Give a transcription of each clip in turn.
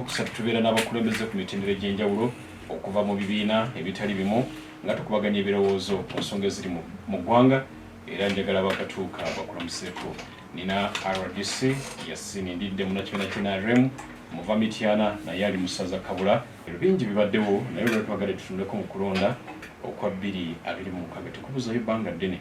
Kusatu tubeera n'abakulembeze ku mitendera egy'enjawulo okuva mu bibiina ebitali bimu nga tukubaganya ebirowoozo ku nsonga eziri mu ggwanga era njagala bakatuuka bakulamuseeko. Nina RDC yasinindidde munnakibiina ky'NRM muva Mityana naye ali mu ssaza Kabula. Bingi bibaddewo naye olwo twagala tutundeko mu kulonda okwa 2026 tekubuzayo ebbanga ddene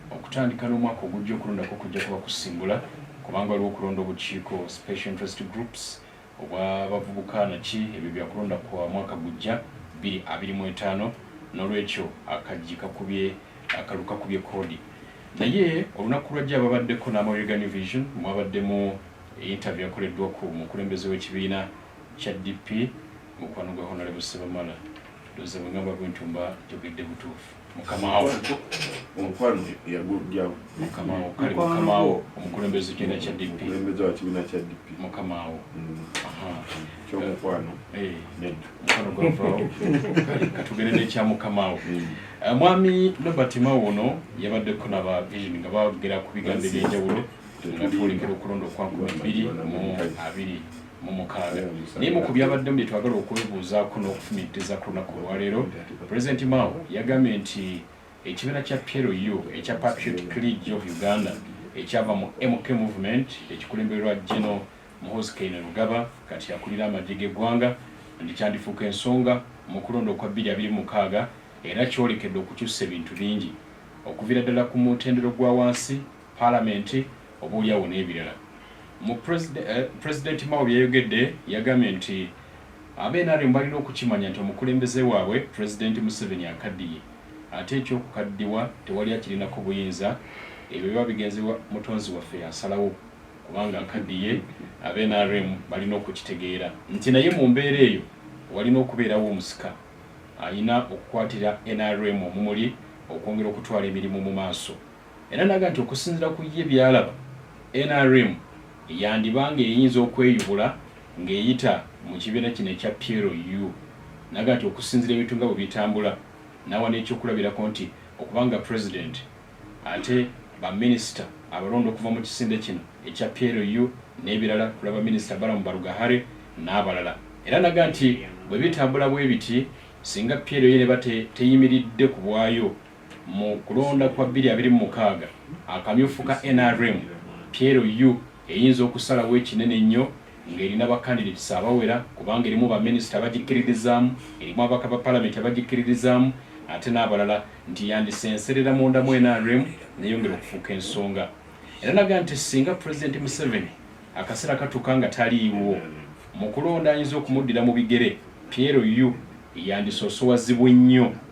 okutandika n'omwaka ogujja okulondako kujja kuba kusimbula kubanga waliwo okulonda obukiiko special interest groups obw'abavubuka naki ebyo byakulonda kwa mwaka gujja 2025 n'olwekyo akaji kakubye akaluka kubye kodi. Naye olunaku lwajja ababaddeko n'amawulire New Vision mwabaddemu interview yakoleddwa ku mukulembeze w'ekibiina kya DP mukwano gwa Honorable Sebamala doze bwengamba bwentumba jogedde butuufu mukamawo omukwano yagujjawo mukamawo omukulembeze w'ekibiina kya DP omukulembeze w'ekibiina kya DP mukamawo ky'omukwano mukwano gwavaawo katugende n'ekya mukamawo. Mwami Robert Mao ono yabaddeko n'aba Vision nga bagera ku bigambo eby'enjawulo nga twolekera okulonda okwa 2026 naye mu ku byabaddemu bye twagala okwebuuzaako n'okufumitiza ku lunaku olwaleero President Mao yagambye nti ekibiina kya PLU ekya Patriotic League of Uganda ekyava mu MK Movement ekikulemberwa General Muhoozi Kainerugaba kati akulira amagye g'eggwanga nti kyandifuuka ensonga mu kulonda okwa 2026 era kyolekedde okukyusa ebintu bingi okuviira ddala ku mutendero gwa wansi Parliament obuulyawo n'ebirala. Mu President Mao byayogedde yagambye nti ab'NRM balina okukimanya nti omukulembeze waabwe President Museveni akaddiye ate ekyokukaddiwa tewali akirinako buyinza ebyo biba bigenzebwa mutonzi waffe yasalawo kubanga akaddiye ab'NRM balina okukitegeera nti naye mu mbeera eyo walina okubeerawo omusika alina okukwatira NRM omumuli okwongera okutwala emirimu mu maaso. Era naga nti okusinziira ku ye byalaba NRM yandibanga eyinza okweyubula ng'eyita mu kibiina kino ekya PLU. Naga nti okusinziira ebintu nga bwe bitambula nawa n'ekyokulabirako nti okubanga president ate baminisita abalonda okuva mu kisinde kino ekya PLU n'ebirala kulaba minisita Balamu Barugahare n'abalala. Era naga nti bwe bitambula bwe biti singa PLU ne bate teyimiridde ku bwayo mu kulonda kwa 2026 akamyufu ka NRM PLU eyinza okusalawo ekinene nnyo ng'erina bakandidates abawera kubanga erimu baminisita abagikkiririzaamu erimu abaka ba Parliament abagikkiririzaamu ate n'abalala nti yandisenserera munda mu NRM neyongera okufuuka ensonga. Era naga nti singa President Museveni akaseera katuuka nga taliiwo mu kulonda ayinza okumuddira mu bigere PLU yandisoosowazibwa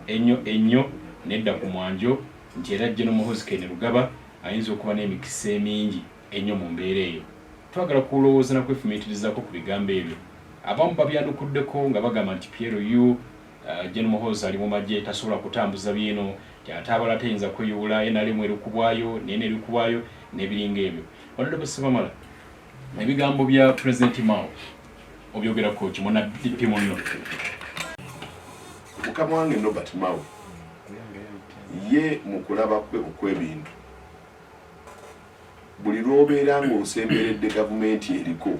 ennyo nedda ku mwanjo nti era General Muhoozi Kainerugaba ayinza okuba n'emikisa emingi ennyo mu mbeera eyo. Twagala kulowooza na kwefumiitirizaako ku bigambo ebyo. Abamu babyandukuddeko nga bagamba nti PLU General Muhoozi ali mu magye tasobola kutambuza bino ate abala tayinza kweyubula NRM erikubwayo nene erikubwayo n'ebiringa ebyo. Honorable Sebamala ebigambo bya President Mao obyogerako ki muna DP muno? mukama wange Robert Mao ye mu kulaba kwe okw'ebintu buli lw'obeera ng'osemberedde gavumenti eriko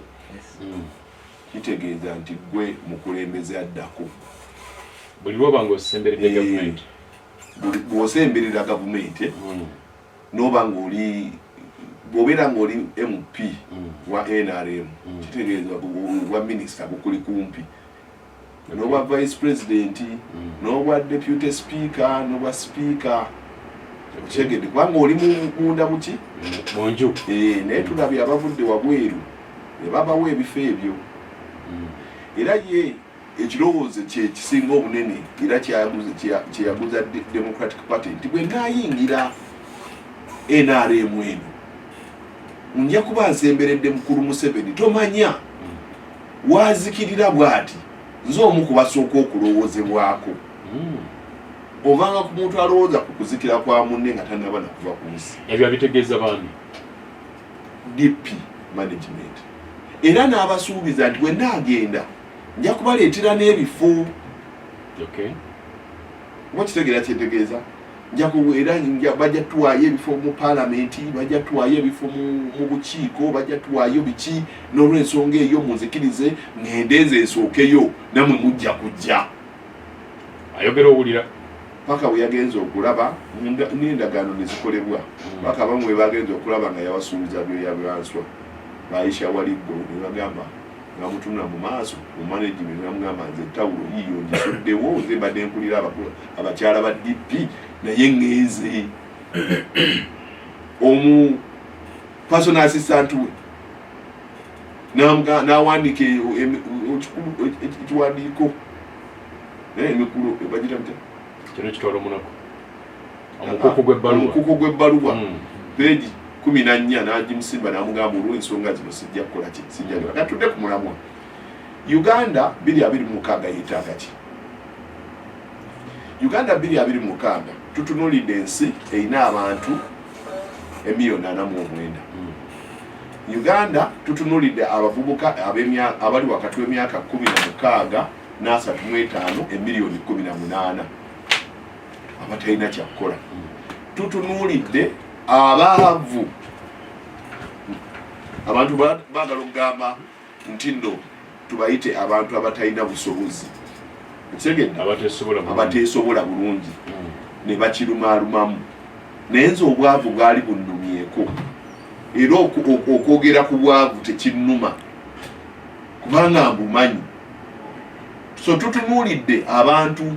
kitegeeza nti gwe mukulembeze addako. Buli lwoba ng'osemberedde gavumenti bw'osemberera gavumenti n'oba ng'oli bw'obeera ng'oli MP wa NRM kitegeeza bwa minisita bukuli kumpi n'obwa vice president n'obwa deputy speaker n'obwa speaker okitegedde kubanga oli munda muki munju naye tulabye abavudde wabweru ne babawo ebifo ebyo era ye ekirowoozo kye kisinga obunene era kyeyaguza Democratic Party nti bwe naayingira NRM eno nja kuba nsemberedde mukulu Museveni tomanya wazikirira bw'ati nze omu ku basooka okulowoozebwako ovanga ku muntu alowooza ku kuzikira kwa munne nga tanaba nakuva ku nsi. Ebyo abitegeeza bandi DP management era n'abasuubiza nti bwe naagenda nja kubaleetera n'ebifo. Wakitegeera kyetegeeza bajja tuwaayo ebifo mu paalamenti, bajja tuwaayo ebifo mu bukiiko, bajja tuwaayo biki, n'olw'ensonga eyo munzikirize ŋŋendeeze ensookeyo namwe mujja kujja. Ayogera owulira paka bwe yagenze okulaba n'endagaano ne zikolebwa. Paka bamwe bagenze okulaba nga yabasuubiza byoya byanswa Aisha Waliggo ne bagamba nga mutunula mu maaso mu management namugamba nze tawulo yiyo ngisuddewo nze mbadde nkulira abakyala ba DP naye ŋŋenze. Omu personal assistant we n'awandiika ekiwandiiko emikulu bagita mutya kino kitwala omunako omukuku gw'ebbaluwa peegi 14 n'agimusimba n'amugamba olw'ensonga zino sijja kukola ki sijja katudde ku mulamwa. Uganda 2026 yeetaaga ki? Uganda 2026 tutunuulidde ensi erina abantu 1,049,000. Uganda tutunuulidde abavubuka abali wakati w'emyaka 16 n'35 1,018,000 abatalina kyakukola. Tutunuulidde abaavu abantu baagala okugamba nti nno tubayite abantu abatalina busobozi abateesobola bulungi ne bakirumaalumamu. Naye nze obwavu bwali bunnumyeko era okwogera ku bwavu tekinnuma kubanga mbumanyi. So tutunuulidde abantu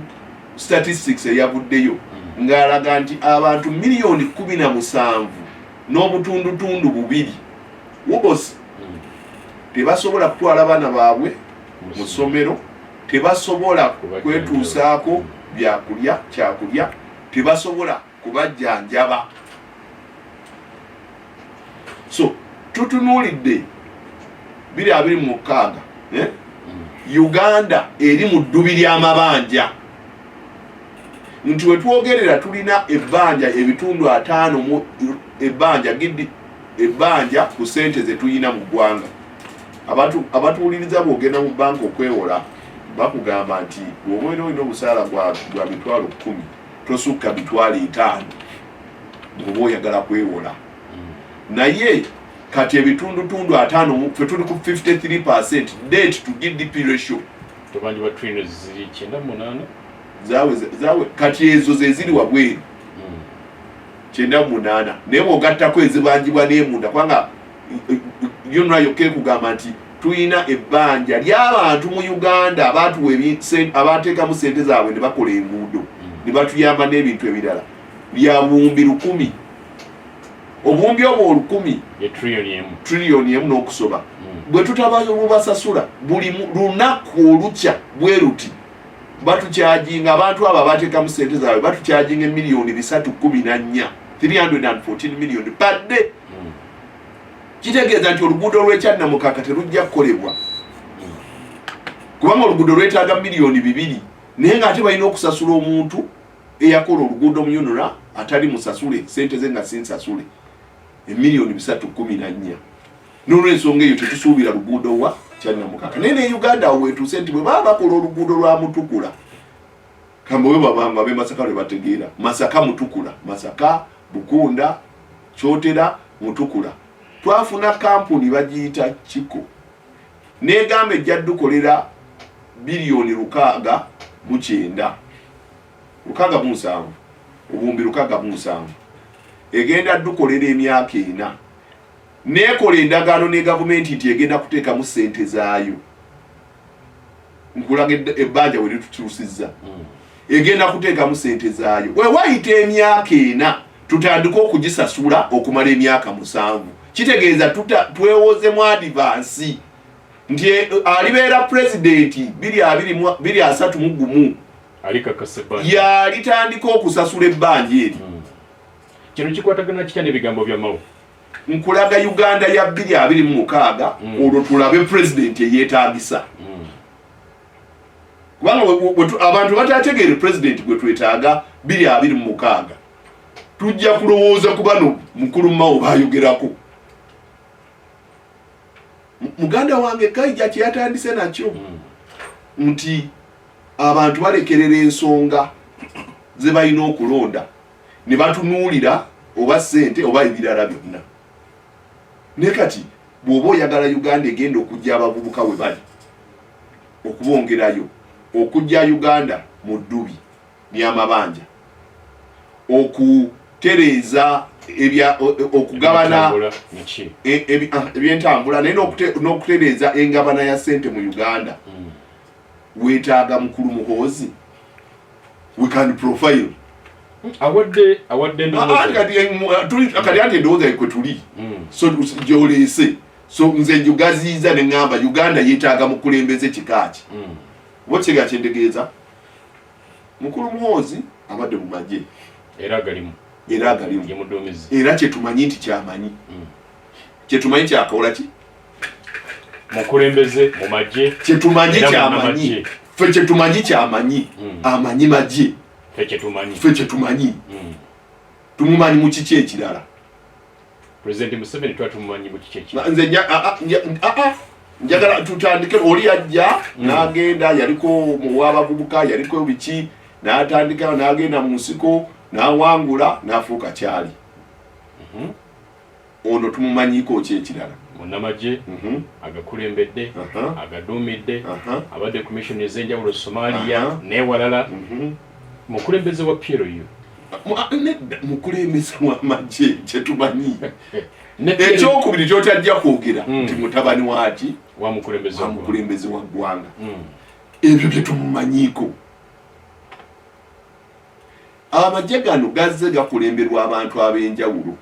statistics eyavuddeyo ng'alaga nti abantu 17,000,000 n'obutundutundu 2 wobosi tebasobola kutwala baana baabwe mu ssomero, tebasobola kwetuusaako kyakulya, tebasobola kubajjanjaba. So tutunuulidde 2026 Uganda eri mu ddubi ly'amabanja nti wetwogerera tulina ebbanja ebitundu 5 mu ebbanja ku ssente ze tuyina mu ggwanga. Abatuwuliriza bw'ogenda mu banka okwewola bakugamba nti bw'obeera olina obusaala gwa mitwalo 10 tosukka mitwalo 5 bw'oba oyagala kwewola. Naye kati ebitundutundu 5 ffe tuli ku 53% debt to GDP ratio. Tobanji ba trainers ziri 98 zawe kati ezo ze ziri wabweru 98 naye bw'ogattako ezibanjibwa n'emunda kubanga yonayo kugamba nti tuyina ebbanja ly'abantu mu Uganda abateekamu ssente zaabwe ne bakola enguudo ne batuyamba n'ebintu ebirala lya buwumbi 100. Obuwumbi obwo 100 trillion emu n'okusoba bwe tutabasasula buli lunaku olukya bwe ruti batukyajinga abantu abo abateekamu ssente zaabwe batukyajinga $314 million per day. Kitegeeza nti oluguudo lw'ekyannamukaka terujja kukolebwa kubanga oluguudo lwetaaga million 2 naye ng'ate balina okusasula omuntu eyakola oluguudo mu UNRA atali musasule ssente ze nga sinsasule $314. N'olw'ensonga eyo tetusuubira luguudo wa kyannamukaka. Naye ne Uganda awo weetuuse nti bwe baba bakola oluguudo lwa Mutukula kambe bwe babanga ab'e Masaka lwe bategeera Masaka Mutukula, Masaka Bukunda Kyotera Mutukula twafuna kampuni bagiyita Kiko n'egamba ejja dukolera bilioni 609 obuwumbi 607 egenda dukolera emyaka 4 nekola endagaano ne gavumenti nti egenda kuteekamu ssente zaayo. Nkulaga ebbanja we litukyusizza egenda kuteekamu ssente zaayo. We wayita emyaka 4 tutandika okugisasula okumala emyaka 7. Kitegeeza twewozemu advance nti alibeera pulezidenti 2031 yalitandika okusasula ebbanja eri. Kino kikwatagana kitya n'ebigambo bya Mao? Nkulaga Uganda ya 2026 olwo tulabe pulezidenti eyeetaagisa. Kubanga abantu batategeere pulezidenti gwe twetaaga 2026 tujja kulowooza ku bano mukulu Mao bayogerako. Muganda wange Kaija kyeyatandise nakyo nti abantu balekerera ensonga ze balina okulonda ne batunuulira oba ssente oba ebirala byonna. Ne kati bw'oba oyagala Uganda egenda okujja abavubuka we bali okubongerayo, okujja Uganda mu ddubi ly'amabanja, okutereeza okugabana ebyentambula naye n'okutereeza engabana ya ssente mu Uganda, weetaaga mukulu muhoozi. We can profile awadde kati ati endowooza kwe tuli so gyoleese. So nze njugaziiza ne ŋŋamba Uganda yeetaaga mukulembeze kikaaki. Oba kiga kyendegeeza mukulu muhoozi abadde mu magye era agalimu era kyetumanyi nti kyamanyi kyetumanyi kyakola ki mukulembeze mu magye kyetumanyi kyamanyi ffe kyetumanyi kyamanyi amanyi magye ffe kyetumanyi tumumanyi mu kiki ekirala. President Museveni twatumumanyi mu kiki ekirala. Nze njagala tutandike oli yajja n'agenda yaliko muw'abavubuka yaliko biki n'atandika n'agenda mu nsiko n'awangula n'afuuka kyali. Ono tumumanyiiko ki ekirala. Munnamagye agakulembedde agaduumidde abadde commission ez'enjawulo Somalia n'ewalala. Mukulembeze wa PLU mukulembeze w'amagye kyetumanyi ekyokubiri kyotajja kwogera nti mutabani waaki wa mukulembeze wa ggwanga. Ebyo bye tumumanyiiko. Amagye gano gazze gakulemberwa abantu ab'enjawulo.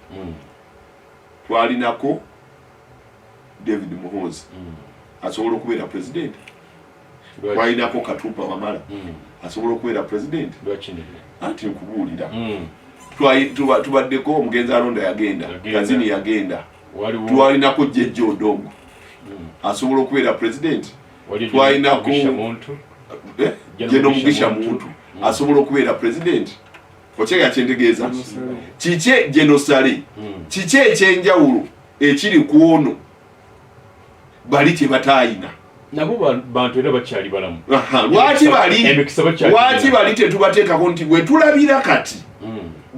Twalinako David Muhoozi asobola okubeera president. Twalinako Katuupa Wamala asobola okubeera president. Anti nkubuulira tubaddeko omugenzi alonda yagenda, Kazini yagenda, twalinako Jejje Odongo asobola okubeera president. Twalinako Jeno Mugisha Muntu asobola okubeera president. Okyega kyentegeeza kiki genosale kiki ekyenjawulo ekiri ku ono bali tebataayina nabo bantu era bakyali balamu. Lwaki bali tetubateekako nti bwe tulabira kati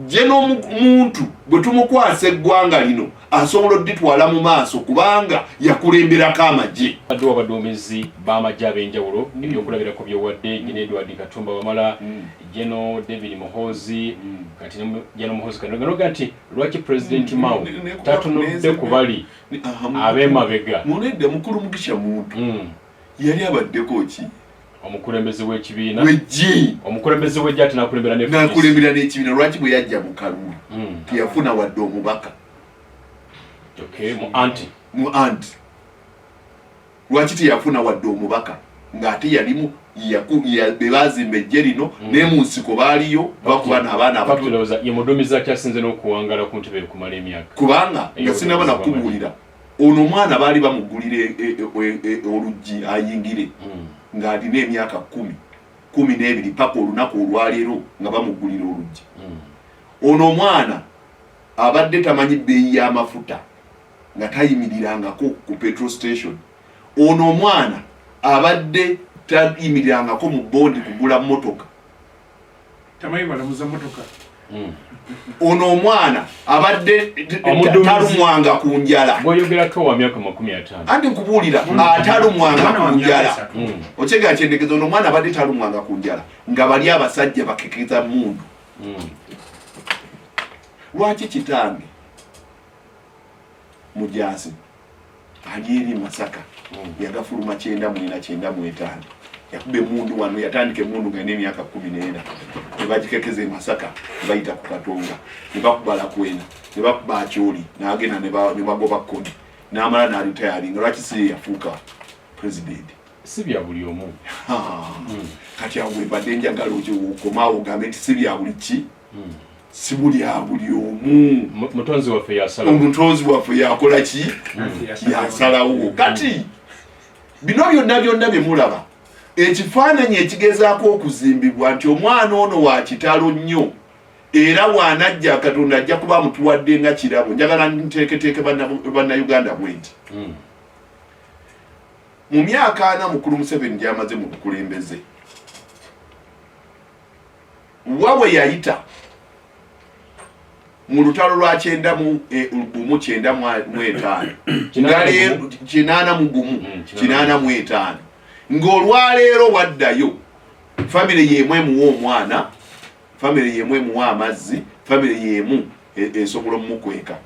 gye n'omuntu bwe tumukwasa eggwanga lino asobola odditwala mu maaso kubanga yakulemberako amagye. Badde abaduumizi b'amagye ab'enjawulo ebyokulabirako byewadde Gen. Edward Katumba Wamala, Gen. David Muhoozi, kati Gen. Muhoozi kanoga nti lwaki President Mao tatunudde ku bali ab'emabega. Munedde mukulu Mugisha Muntu yali abaddeko ki omukulembeze w'ekibiina wejje omukulembeze w'ejje ate n'akulembera n'ekibiina. Lwaki bwe yajja mu Kalulu teyafuna wadde omubaka mu anti lwaki teyafuna wadde omubaka ng'ate yalimu bebazimba ejje lino ne mu nsiko baaliyo bakuba n'abaana abato. Ye muduumizi akyasinze n'okuwangala ku ntebe okumala emyaka kubanga nga sinaba nakubuulira ono omwana baali bamugulira oluggi ayingire ng'alina emyaka 12 paka olunaku olwaleero nga bamugulira oluggi. Ono omwana abadde tamanyi bbeeyi y'amafuta nga tayimirirangako ku petrol station. Ono omwana abadde tayimirirangako mu bondi kugula motoka. Tamanyi balamuza motoka. Ono omwana abadde talumwanga ku njala. Bw'oyogerako wa myaka 50. Andi nkubuulira atalumwanga ku njala. Okyega kyendegezo ono omwana abadde talumwanga ku njala nga bali abasajja bakekeza mundu. Lwaki kitange Mujazi ali eri Masaka yagafuluma 945 yakube mundu wano yatandike mundu nga n'emyaka 14 nebagikekeze Masaka bayita ku Katonga nebakubala kwena nebakuba akyoli n'agenda nebagoba kodi n'amala n'alitayalinga. Lwaki si yafuuka president? Si bya buli omu. Kati awo ebadde njagala okomaawo ogambe nti si bya buli ki si buli abuli omu. Mutonzi waffe yasalawo. Omutonzi waffe yakola ki? Yasalawo. Kati bino byonna bye mulaba ekifaananyi ekigezaako okuzimbibwa nti omwana ono wa kitalo nnyo era bw'anajja Katonda ajja kuba mutuwadde nga kirabo. Njagala nteeketeeke bannayuganda bwe nti mu myaka 4 mukulu Museveni gy'amaze mu bukulembeze wawe yayita mu lutalo lwa 995 ngaleero 85 ng'olwaleero waddayo family yemwe muwa omwana, family yemwe muwa amazzi, family yemu esobola omukweka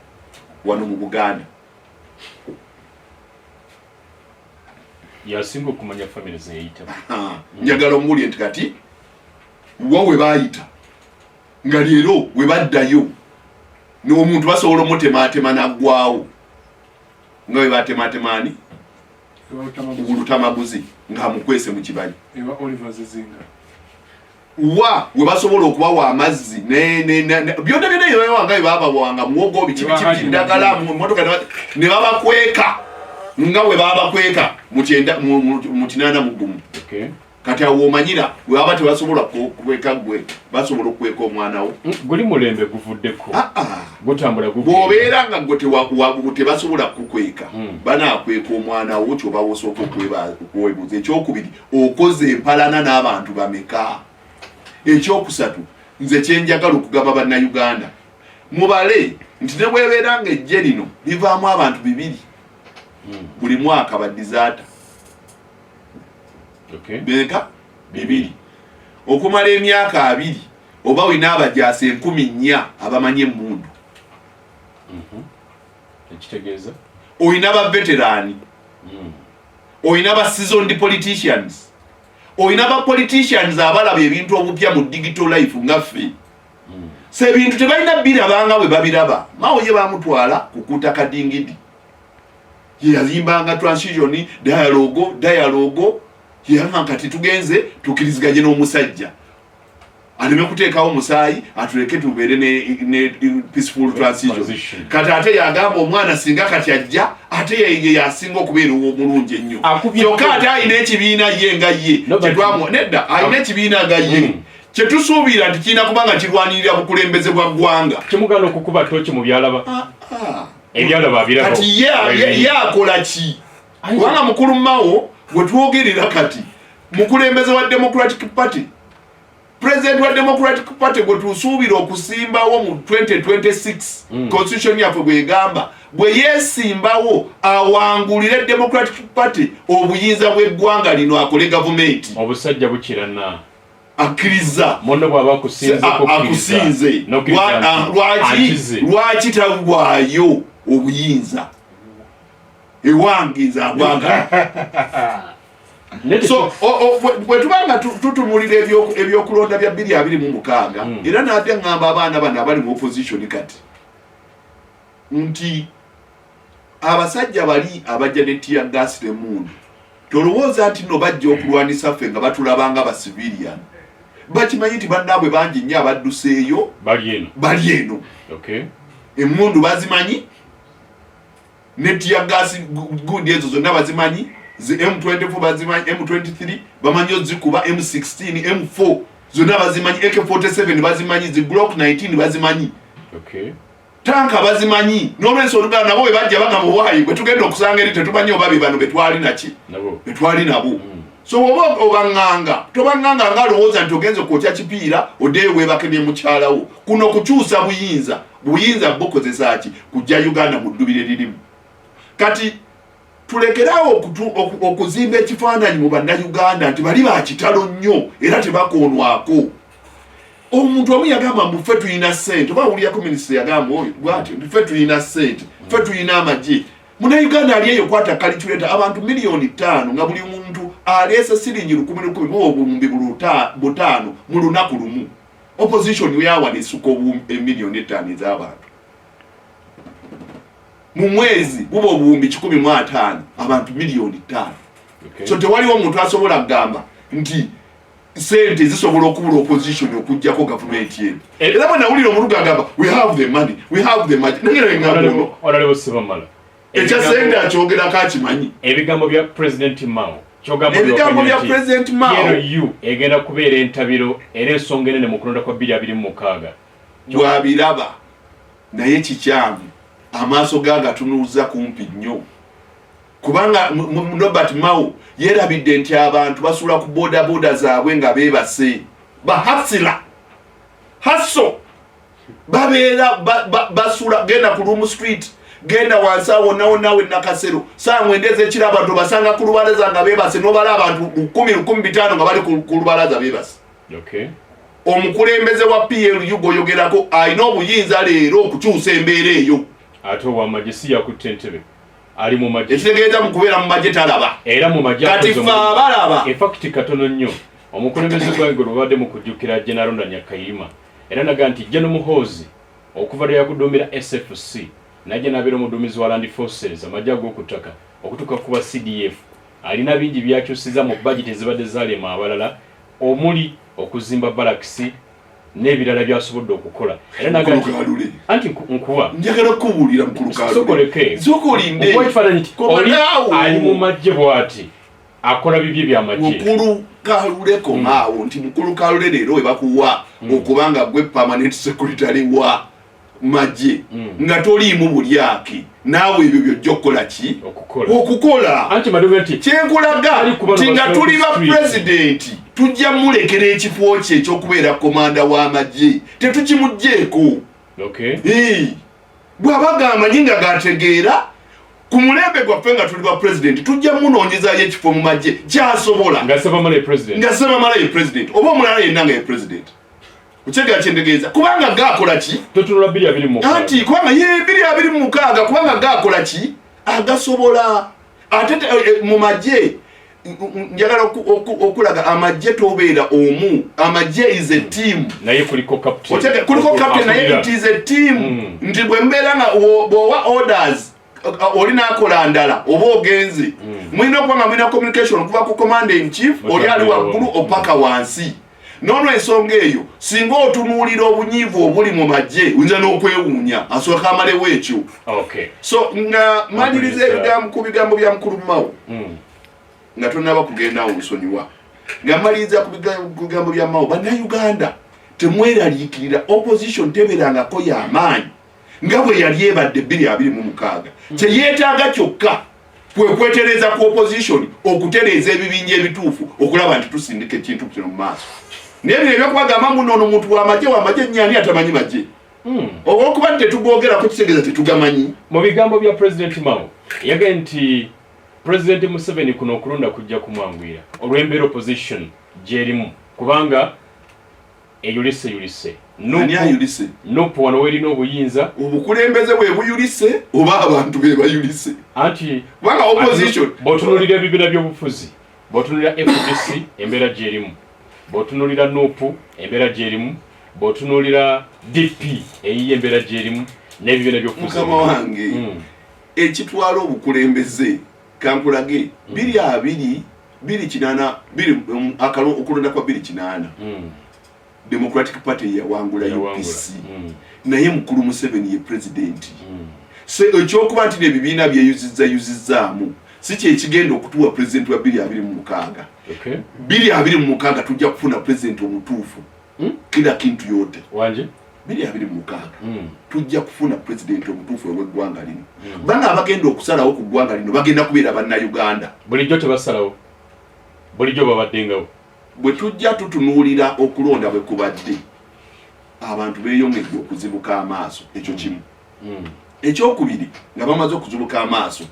wano mu Buganda. yasinga okumanya family zeyita njagala omuli nti kati wawe bayita nga leero we baddayo n'omuntu basobola omutematema naggwawo nga we batematemaani ulutamaguzi nga mukwese mu kibanyi wa we basobola okubawa amazzi byonna byonna byebawanga bye babawanga muwogo biki ndagala mu motoka ne babakweka nga we babakweka mu 81. Kati awo omanyira we baba tebasobola kukweka gwe basobola okukweka omwana wo guli mulembe guvuddeko gutambula bw'obeera nga gwe tebasobola kukweka banaakweka omwana wo kyoba wosooka okwebuuza. Ekyokubiri okoze empalana n'abantu bameka. Ekyokusatu nze kyenjagala okugamba bannayuganda mubale nti ne bwebeera nga ejje lino livaamu abantu 2 buli mwaka badizaata beka 2 okumala emyaka 2 oba wina abajaasi 4,000 abamanyi emmundu. ekitegeeza oyina ba veterani, oyina ba seasoned politicians, oyina ba politicians abalaba ebintu obupya mu digital life ngaffe. Se bintu tebalina birabanga bwe babiraba. Mawo ye bamutwala kukuta kadingidi. Ye yazimbanga transition dialogue yanga kati tugenze tukiriziganye n'omusajja aleme kuteekawo musaayi atuleke tubeere ne peaceful transition. Kati ate yagamba omwana singa kati ajja ate ye yasinga okubeera omulungi ennyo kyokka ate alina ekibiina ye nga ye nedda alina ekibiina nga ye kyetusuubira nti kirina kubanga kirwanirira bukulembeze bwa ggwanga. kimugana okukuba toki mu byalaba ebyalaba birabo kati ye akola ki? Kubanga mukulu Mao gwe twogerera kati mukulembeze wa Democratic Party, president wa Democratic Party gwe tusuubira okusimbawo mu 2026 constitution yaffe bwegamba bwe yesimbawo awangulire Democratic Party obuyinza bw'eggwanga lino akole government. obusajja bukirana akkiriza mono bwaba akusinze lwaki tagwayo obuyinza ewangiza agwanga. So bwe tubanga tutumulira ebyokulonda bya 2026 era nate ngamba abaana bano abali mu opposition kati nti abasajja bali abajja ne tear gas lemundu tolowooza nti no bajja okulwanisa ffe nga batulabanga ba civilian. Bakimanyi nti bannaabwe bangi nnyo abadduseeyo bali eno. Emmundu bazimanyi ne tear gas gundi ezo zonna bazimanyi. M24 bazimanyi, M23 bamanyi ozikuba, M16 M4 zonna bazimanyi, AK47 bazimanyi, Glock 19 bazimanyi. Tanka bazimanyi. N'olwensi olugala nabo bwe bajja banga mu bwayi bwe tugenda okusanga eri tetumanyi oba be bano betwali naki betwali nabo. So obanganga tobanganga ngalowooza nti ogenza okwokya kipiira oddeeyo weebake mukyala wo. Kuno kukyusa buyinza bukozesa ki kujja Uganda mu ddubire lirimu. Kati tulekerawo okuzimba ekifaananyi mu bannayuganda nti bali bakitalo nnyo era tebakoonwako. Omuntu omu yagamba muffe tulina ssente oba awulirako minisita yagamba oyo bw'ati ffe tulina ssente ffe tulina amagye. Munnayuganda ali eyo kwata kaliculeta abantu 5 million nga buli muntu aleese siringi 10,000 mu obuwumbi 5 mu lunaku lumu. Opposition yawa nesuka 5 million ez'abantu mu mwezi buba obuwumbi 15 abantu 5 million. So tewaliwo omuntu asobola kugamba nti sente zisobola okubula opposition okujjako government yenu. Era bwe nawulira omuntu agamba we have the money nengera ngabo olalewo sibamala ekyasente akyogerako akimanyi. Ebigambo bya President Mao ebigambo bya President Mao egenda kubeera entabiro era ensonga enene mu kulonda kwa 2026 bwabiraba naye kikyamu amaaso gagatunuuza kumpi nnyo kubanga Robert Mao yerabidde nti abantu basula ku boda zaabwe nga beebase bahasila haso babeera basula genda ku Room Street genda wansi awo nawe nakasero saa mwendeze ekiro abantu basanga ku lubalaza nga beebase n'obala abantu 10,000 nga bali ku lubalaza beebase. Omukulembeze wa PLU goyogerako alina obuyinza leero okukyusa embeera eyo. Ate ow'amagye yakutte entebe ali mu magye ekitegeeza mu kubeera mu magye talaba era mu magye kati ffe abalaba efakiti katono nnyo omukulembeze gwange lubadde mu kujjukira General Nyakayima era naga nti General Muhoozi okuva lwe yakuduumira SFC najja nabeera omuduumizi wa Land Forces amagye ag'okutaka okutuuka kuba CDF alina bingi byakyusiza mu budget ezibadde zaalema abalala omuli okuzimba balakisi n'ebirala byasobodde okukola era naga nti anti nkuwa njagala kubuulira mukulukalule sokoleke sokolinde okwefaananya nti ali mu magye bw'ati akola bibye by'amagye mukulukaluleko maawo nti mukulukalule leero we bakuwa okubanga gwe permanent secretary wa magye nga toliimu bulyake naawe ebyo byojja okukola ki okukola anti madobe nti kyenkulaga nti nga tuli ba pulezidenti tujja mulekera ekifo kye ekyokubeera komanda w'amagye tetukimugjeeko bw'abagamba nyi nga gategeera ku mulembe gwaffe nga tuli ba pulezidenti tujja munoonyezayo ekifo mu magye kyasobola nga sebamala ye pulezidenti oba omulala yenna nga ye pulezidenti Uchega chendegeeza kubanga gakola ki totunula 226 anti kubanga ye 226 kubanga gakola ki agasobola atete mu magye njagala okulaga amagye tobeera omu amagye is a team naye kuliko captain Uchega kuliko captain naye it is a team ndi bwe mbeera nga bowa orders olina akola ndala oba ogenze mwina kubanga mwina communication kuva ku commander in chief oli ali waggulu opaka wansi nono ensonga eyo singa otunuulira obunyiivu obuli mu magye oyinza n'okwewuunya asooka amalewo ekyo so nga maliriza ku bigambo bya mukulu Mao nga tonnaba kugendaawo nsonyiwa nga maliriza ku bigambo bya Mao bannayuganda temweraliikirira opposition tebeerangako y'amaanyi nga bwe yali ebadde 2026 kyeyeetaaga kyokka kwe kwetereza ku opposition okutereeza ebibinja ebituufu okulaba nti tusindika ekintu kino mu maaso nebyo ebyokubagamba muno omuntu w'amagye nnyani atamanyi magye olwokuba tetugoogerako kitegeeza tetugamanyi mu bigambo bya President Mao yagambye nti President Museveni kuno okulonda kujja kumwanguyira olw'embeera opposition gyerimu kubanga eyulise nupu wano werina obuyinza obukulembeze bwe buyulise oba abantu be bayulise anti kubanga opposition bw'otunuulira ebibiina by'obufuzi bw'otunuulira FDC embeera gyerimu bw'otunuulira nupu embeera gyerimu bw'otunuulira DP eyiye embeera gyerimu n'ebibiina by'obufuzi mukama wange ekitwala obukulembeze kankulage 2028 okulonda kwa 2028 Democratic Party yawangula UPC naye mukulu Museveni ye president so ekyokuba nti ebibiina byeyuzizzaamu si kyekigenda okutuwa president wa 2026 2026 tujja kufuna president omutuufu kila kintu yote wanje 2026 tujja kufuna president omutuufu ow'eggwanga lino banga abagenda okusalawo ku ggwanga lino bagenda kubeera bannayuganda bulijjo tebasalawo bulijjo babaddengawo bwe tujja tutunuulira okulonda bwe kubadde abantu beeyongedde okuzibuka amaaso ekyo kimu ekyokubiri nga bamaze okuzibuka amaaso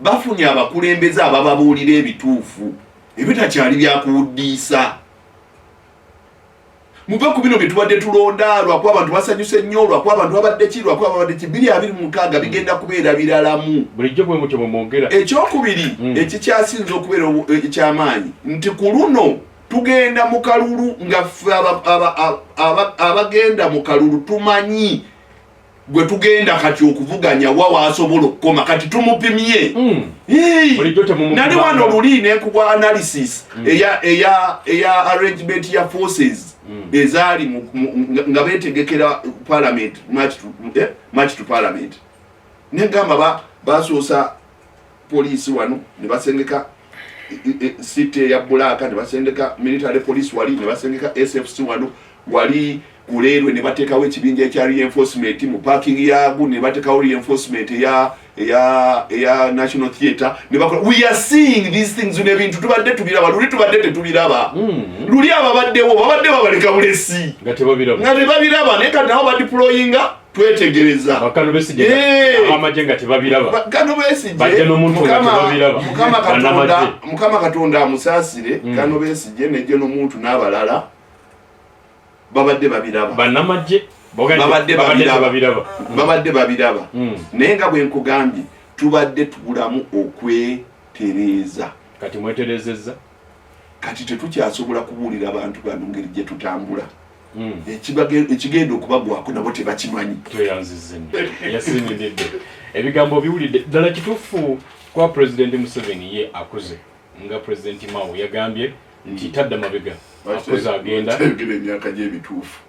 bafunye abakulembeze abababuulira ebituufu ebitakyali byakuwuddiisa muve ku bino byetubadde tulonda lwakuba abantu basanyuse nnyo lwakuba abantu babadde ki lwakuba babadde ki 2026 bigenda kubeera biralamu bulijjo bwe mutyo mwogera ekyokubiri ekikyasinze okubeera ekyamaanyi nti ku luno tugenda mu kalulu nga ffe abagenda mu kalulu tumanyi gwe tugenda kati okuvuganya wa wasobola okukoma kati tumupimye nali wano luli nekugwa analysis eya arrangement ya forces ezaali nga betegekera parliament march to parliament negamba basoosa poliisi wano ne basengeka city ya Bulaka ne basengeka military police wali ne basengeka SFC wano wali kuleerwe ne bateekawo ekibinja ekya reinforcement mu parking yaago ne bateekawo reinforcement eya National Theatre ne bakola. We are seeing these things n'ebintu tubadde tubiraba luli tubadde tetubiraba luli ababaddewo babadde babaleka bulesi nga tebabiraba naye kati nabo badeployinga twetegereza bakano besije amaje nga tebabiraba kano besije bajja n'omuntu nga tebabiraba mukama katonda amusaasire kano besije nejje n'omuntu n'abalala babadde babiraba banamaje babadde babiraba naye nga bwe nkugambye tubadde tubulamu okwetereza kati mweterezeza kati tetukyasobola kubuulira abantu bano ngeri gye tutambula ekigenda okubagwako nabo tebakimanyi yasinidde ebigambo biwulidde ddala kituufu kwa President Museveni ye akuze nga President Mao yagambye nti tadda mabega akuze agenda emyaka gy'ebituufu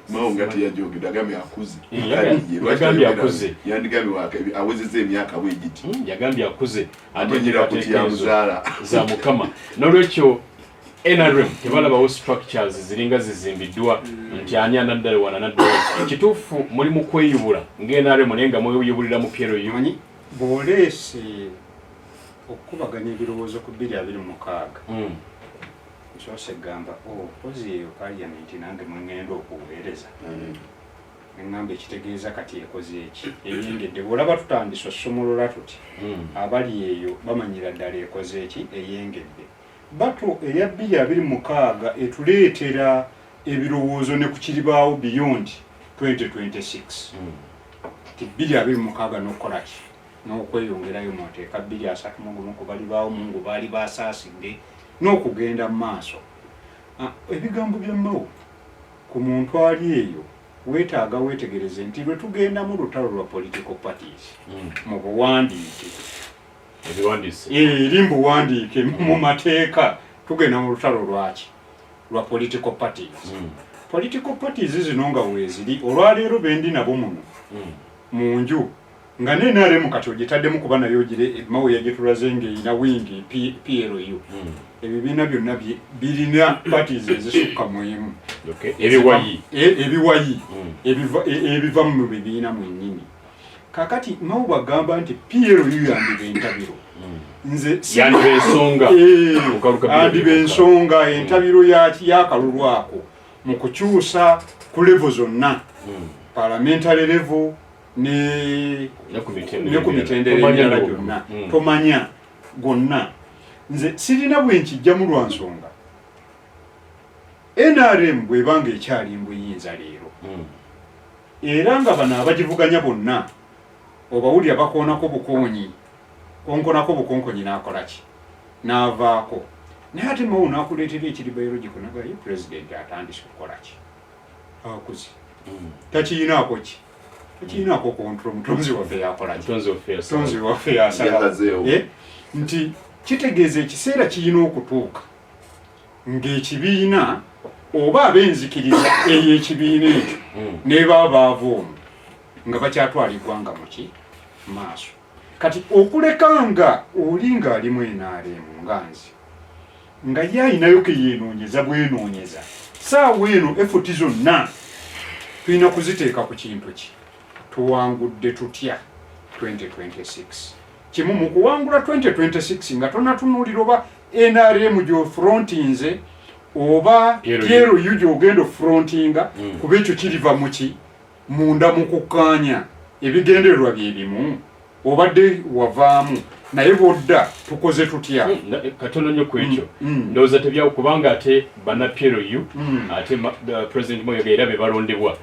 Mao nga teyajogedde agambye akuze yagambye akuze yandigambye awezezza emyaka bwegiti yagambye akuze atenyera kutyamuzaala za mukama n'olwekyo NRM tebalabawo structures ziringa zizimbiddwa nti ani anaddala wana naddala kituufu muli mu kweyubula ng'NRM naye nga mweyubulira mu pyero yonyi bw'oleese okukubaganya ebirowoozo ku 2026 nsoose gamba pozi eyo paliamenti nange mwengenda okuweereza neŋŋamba ekitegeeza kati ekoze eki eyengedde bw'olaba tutandise osumulula tuti abali eyo bamanyira ddala ekoze eki eyengedde batu eya 2026 etuleetera ebirowoozo ne ku kiribaawo beyond 2026 ti 2026 n'okukola ki n'okweyongerayo muteeka 231 ku balibaawo mungu baali basaasidde n'okugenda mu maaso ebigambo bya Mao ku muntu ali eyo weetaaga weetegereze nti lwe tugenda mu lutalo lwa political parties mu buwandiike eri mbuwandiike mu mateeka tugenda mu lutalo lwaki lwa political parties political parties zino nga weeziri olwaleero bendi nabo muno mu nju nga NRM kati ogitaddemu kuba nayo Mao yagitulaze ng'erina wingi PLU ebibiina byonna birina parties ezisukka mu emu ebiwayi ebiva mu bibiina mwennyini kakati Mao bagamba nti PLU yandiba entabiro nze yandiba ensonga entabiro y'akalulu ako mu kukyusa ku level zonna parliamentary level ne ku mitendera emirala gyonna tomanya gonna nze sirina bwe nkijjamu lwa nsonga NRM bw'ebanga ekyali mbuyinza leero era nga bano abagivuganya bonna obawulira bakoonako bukoonyi konkonako bukonkonyi n'akola ki n'avaako naye ate Mao n'akuleetera ekiribayologiko nagaye pulezidenti atandise okukola ki akuze takiyinaako ki takiyinaako kontrol mutonzi waffe yakola ki mutonzi waffe yasala nti kitegeeza ekiseera kiyina okutuuka ng'ekibiina oba ab'enzikiriza ey'ekibiina ekyo n'eba baava omwo nga bakyatwalibwa nga muki maaso kati okuleka nga oli ng'alimu NRM nga nze nga ye ayinayo ke yeenoonyeza bwenoonyeza saawa eno efuti zonna tulina kuziteeka ku kintu ki tuwangudde tutya 2026 kimu mu kuwangula 2026 nga tonatunuulira oba NRM gy'ofrontinze oba PLU gy'ogenda ofrontinga kuba ekyo kiriva muki munda mu kukkaanya ebigendererwa bye bimu obadde wavaamu naye bodda tukoze tutya katono nnyo ku ekyo ndowooza tebyawo kubanga ate bana PLU ate President Mao era be balondebwa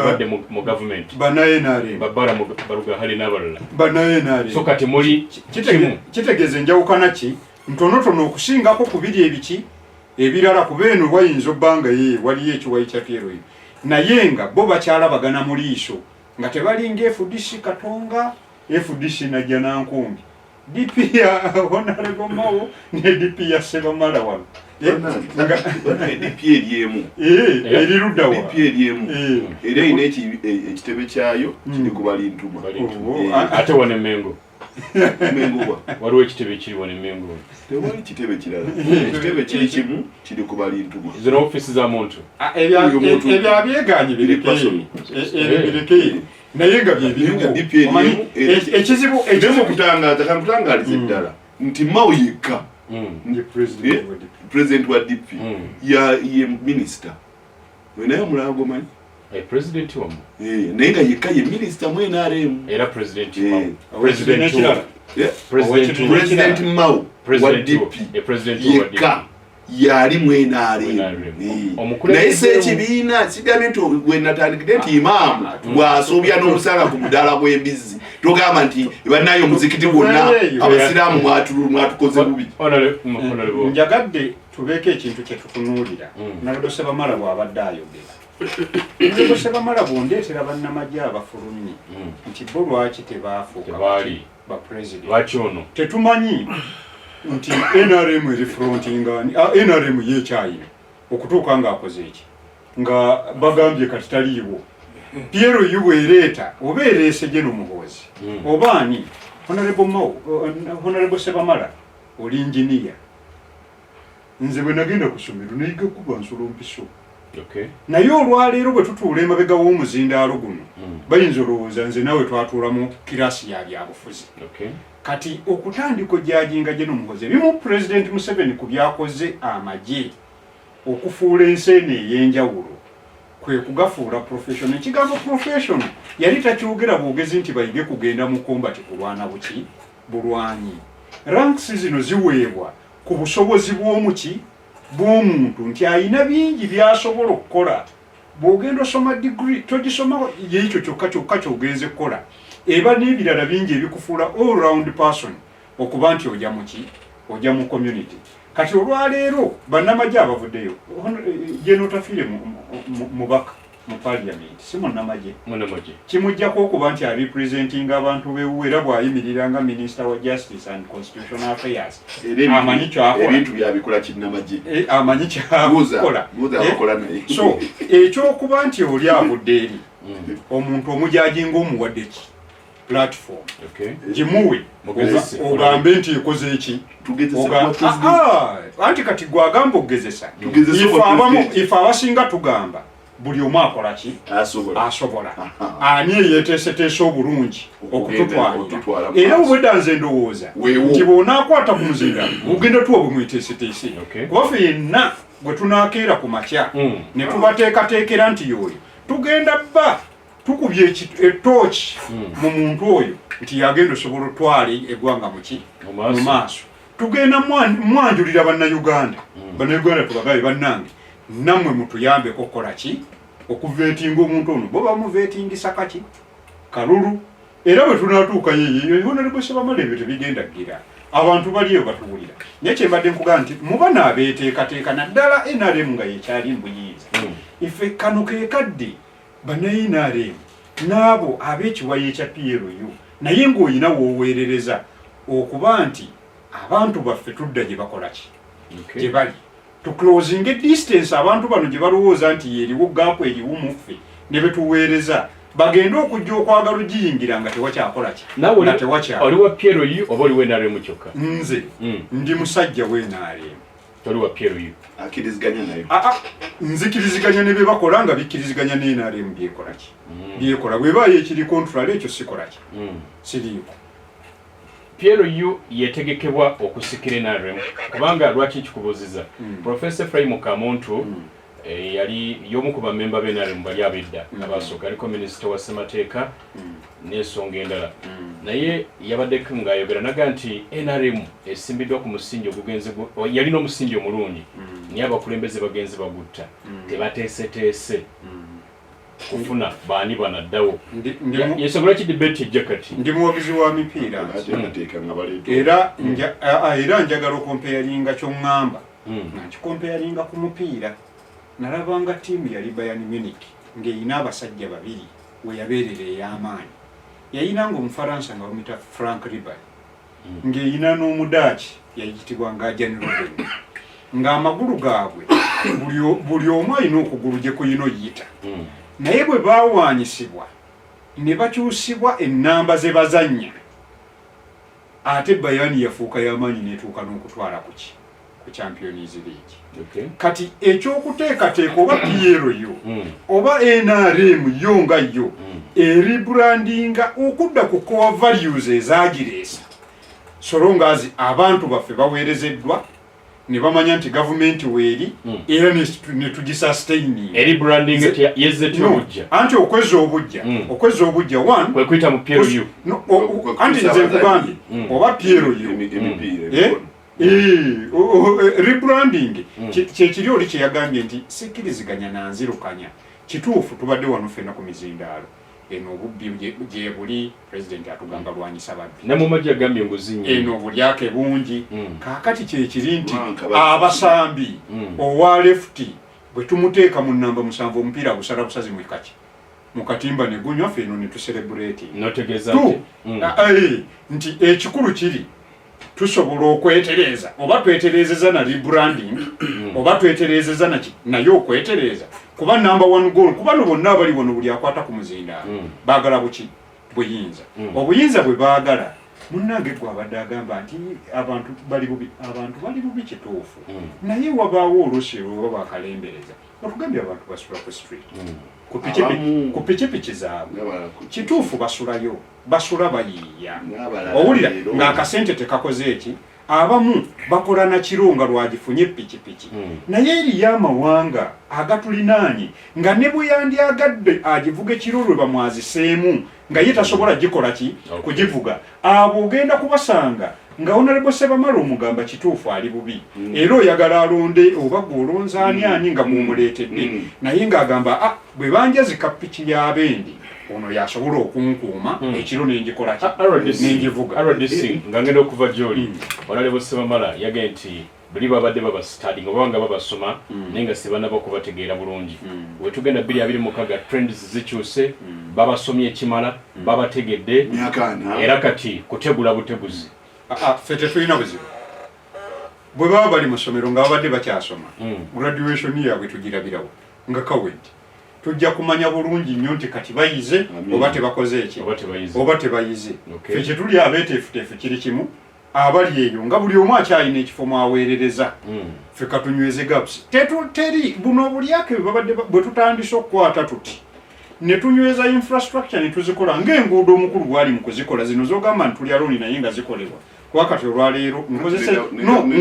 badde mu gavumenti bana NRM babara barugahali n'abalala bana NRM so kati muli kitegeeza enjawukana ki ntonotono okusingako ku biri ebiki ebirala ku beeno wayinza obbanga ye waliyo ekiwayi kya PLU naye nga bo bakyalabagana mu liiso nga tebalinga FDC Katonga FDC najja nankumbi DP ya Honorable Mao ne DP ya Sebamala wano DP eriemu erirudda wa DP eriemu era ine ekitebe kyayo kiri ku Balintuma ate wane Mengo Mengo waliwo ekitebe kiriwo ne Mengo tewali kitebe kirala kitebe kiri kimu kiri ku balintugo zino ofisi za muntu ebyo abyeganye birekeye naye nga byebiriwo ekizibu ekyo kutangaza kankutangaaliza eddala nti Mao yekka president wa DP ye minister wenayo mulango manyi president wamu naye nga yekka ye minister mu NRM era president Mao wa DP yekka yali mu NRM naye se ekibiina sigambye nti wenatandikire nti imaamu bw'asoobya n'omusala ku mudaala gw'embizzi togamba nti bannayo omuzikiti gwonna abasiraamu mwatukoze bubi. Njagadde tubeeko ekintu kye tutunuulira Honorable Sebamala bw'abadde ayogera. Honorable Sebamala bw'ondeetera bannamagye abafulumye nti bo lwaki tebaafuuka ba president lwaki ono tetumanyi nti NRM erifrontinga NRM yekyayina okutuuka ng'akoze eki nga bagambye kati taliiwo Piero yuweereta oba ereese gye n'omuhoozi oba ani Honorable Sebamala oli inginiya nze bwe nagenda ku ssomero nayiga kuba nsolo mpiso naye olwaleero bwe tutuula emabega w'omuzindaalo guno bayinza olowooza nze nawe twatuula mu kirasi ya byabufuzi kati okutandika ojjajinga gye n'omuhozi ebimu President Museveni ku byakoze amagye okufuula ensi eno ey'enjawulo kwe kugafuula professional. Ekigambo professional yali takyogera bwogezi nti bayige kugenda mu kombati kulwana buki bulwanyi. Ranks zino ziweebwa ku busobozi bw'omuki bw'omuntu nti ayina bingi byasobola okukola. Bw'ogenda osoma degree togisoma y'ekyo kyokka ky'ogenze kukola. Eba n'ebirala bingi ebikufuula all round person okuba nti ojja muki ojja mu community. Kati olwaleero bannamagye abavuddeyo gye notafiire mubaka mu parliament si munnamagye kimujjako okuba nti arepresentinga abantu beewuwe era bw'ayimirira nga minister wa justice and constitutional affairs amanyi kyakola ebintu byabikola kinnamagye amanyi kyakola so ekyokuba nti oli avudde eri omuntu omujajinga omuwadde ki platform jimuwe ogambe nti ekoze eki anti kati gwagamba okugezesa ife abasinga tugamba buli omu akola ki asobola ani eyeeteeseteese obulungi okututwalira era obwedda nze ndowooza nti bw'onaakwata ku muzinda ogenda tuwa bwe mwiteeseteese kuba ffe yenna gwe tunaakeera ku makya ne tubateekateekera nti yoyo tugenda bba tukubye etooki mu muntu oyo nti yagenda osobola otwala eggwanga muki mu maaso tugenda mwanjulira bannayuganda bannayuganda tubagabe bannange nammwe mutuyambeko okukola ki okuveetinga omuntu ono bo bamuveetingisa kaki kalulu era bwe tunaatuuka yeyo Honorable Sebamala ebyo tebigenda gira abantu baliyo batuwulira naye kyembadde nkugamba nti muba n'abeeteekateeka naddala NRM nga yekyali mbuyiiza ife kano keekadde bannayinaremu n'abo ab'ekiwayi ekya PLU naye ng'olina w'oweerereza okuba nti abantu baffe tudda gye bakola ki gye bali tuclosing distance abantu bano gye balowooza nti yeriwo gaapu eriwo muffe ne betuweereza bagenda okujja okwagala ogiyingira nga tewakyakola ki nga tewakyala oli wa PLU oba oli w'NRM kyokka nze ndi musajja w'NRM toli wa PLU akiriziganya nayo nzikiriziganya ne bye bakola nga bikkiriziganya ne NRM byekola ki byekola bwebaayo ekiri contrary ekyo sikola ki siriiko PLU yetegekebwa okusikira NRM kubanga lwaki kikubuuziza Professor Ephraim Kamuntu yali y'omu ku bammemba b'NRM bali abedda abasooka aliko minisita wa ssemateeka n'ensonga endala naye yabaddeko ng'ayogera naga nti NRM esimbiddwa ku musingi ogugenze yalina omusingi omulungi naye abakulembeze bagenzi bagutta tebateeseteese kufuna baani banaddawo yesobola ki debate ejja kati ndi muwagizi wa mipiira era njagala okompeyaringa ky'oŋŋamba nakikompeyaringa ku mupiira nalabanga ttiimu yali Bayern Munich ng'eyina abasajja babiri we yabeerera ey'amaanyi yayina ng'omufalansa nga bamuyita Frank Ribery ng'eyina n'omudaaki yayitibwa nga Arjen Robben ng'amagulu gaabwe buli omu alina okugulu gye kuyina oyita naye bwe baawanyisibwa ne bakyusibwa ennamba ze bazannya ate Bayani yafuuka y'amaanyi n'etuuka n'okutwala ku Champions League. Okay. Kati ekyokuteekateeka oba PLU oba NRM yo nga yo rebrandinga okudda ku core values ezagireesa so long as abantu baffe baweerezeddwa ne bamanya nti gavumenti weeri era ne tugisustain rebranding yezzetyo obujja anti okweza obujja one kwe kuyita mu PLU anti nze nkugambye oba PLU rebranding kyekiri oli kyeyagambye nti sikkiriziganya nanzirukanya kituufu tubadde wano ffenna ku mizindaalo eno obubbi gye buli president atugamba lwanyisa babbi ne mu majja yagambye nguzinnya eno obulyake bungi kaakati kyekiri nti abasambi owa lefti bwe tumuteeka mu nnamba 7 omupiira gusala busazi mu katimba ne gunywa ffeno ne tucelebrate notegeeza nti ekikulu kiri tusobola okwetereza oba tweterezeza na rebranding oba tweterezeza naye okwetereza kuba number 1 goal kuba no bonna abali wano buli akwata ku muzindaalo baagala buyinza obuyinza bwe baagala munnange gwe abadde agamba nti abantu bali bubi kituufu naye wabaawo olwosero oba bakalembereza otugambye abantu basula ku street ku pikipiki zaabwe kituufu basula bayiiya owulira ng'akasente tekakoze eki abamu bakola na kiro nga lwagifunye pikipiki naye eriyo amawanga agatulinaanye nga ne bwe yandyagadde agivuga ekiro lwe bamwaziseemu nga ye tasobola gikola kugivuga abo ogenda kubasanga nga Honorable Sebamala omugamba kituufu ali bubi era oyagala alonde oba gw'olonza ani nga mumuleetedde naye ng'agamba bwe banjazika piki y'abendi ono yasobola okunkuuma ekiro n'engikola n'engivuga RDC nga ngenda okuva gy'oli Honorable Sebamala yagambye nti buli babadde babasitading oba nga babasoma naye nga sibanaba okubategeera bulungi wetugenda 2026 trends zikyuse babasomye ekimala babategedde era kati kutegula buteguzi ffe tetulina buzibu bwe baba bali mu ssomero nga babadde bakyasoma graduation yaabwe tugirabirawo nga kawedi tujja kumanya bulungi nnyo nti kati bayize oba tebakoze eki oba tebayize ffe kyetuli abeeteefuteefu kiri kimu abali eyo nga buli omu akyalina ekifo mwaweerereza ffe katunyweze gaps teri buno obulyake bwe tutandise okukwata tuti ne tunyweza infrastructure ne tuzikola ng'enguudo omukulu bwali mu kuzikola zino z'ogamba nti tuli aloni naye nga zikolebwa wakati olwaleero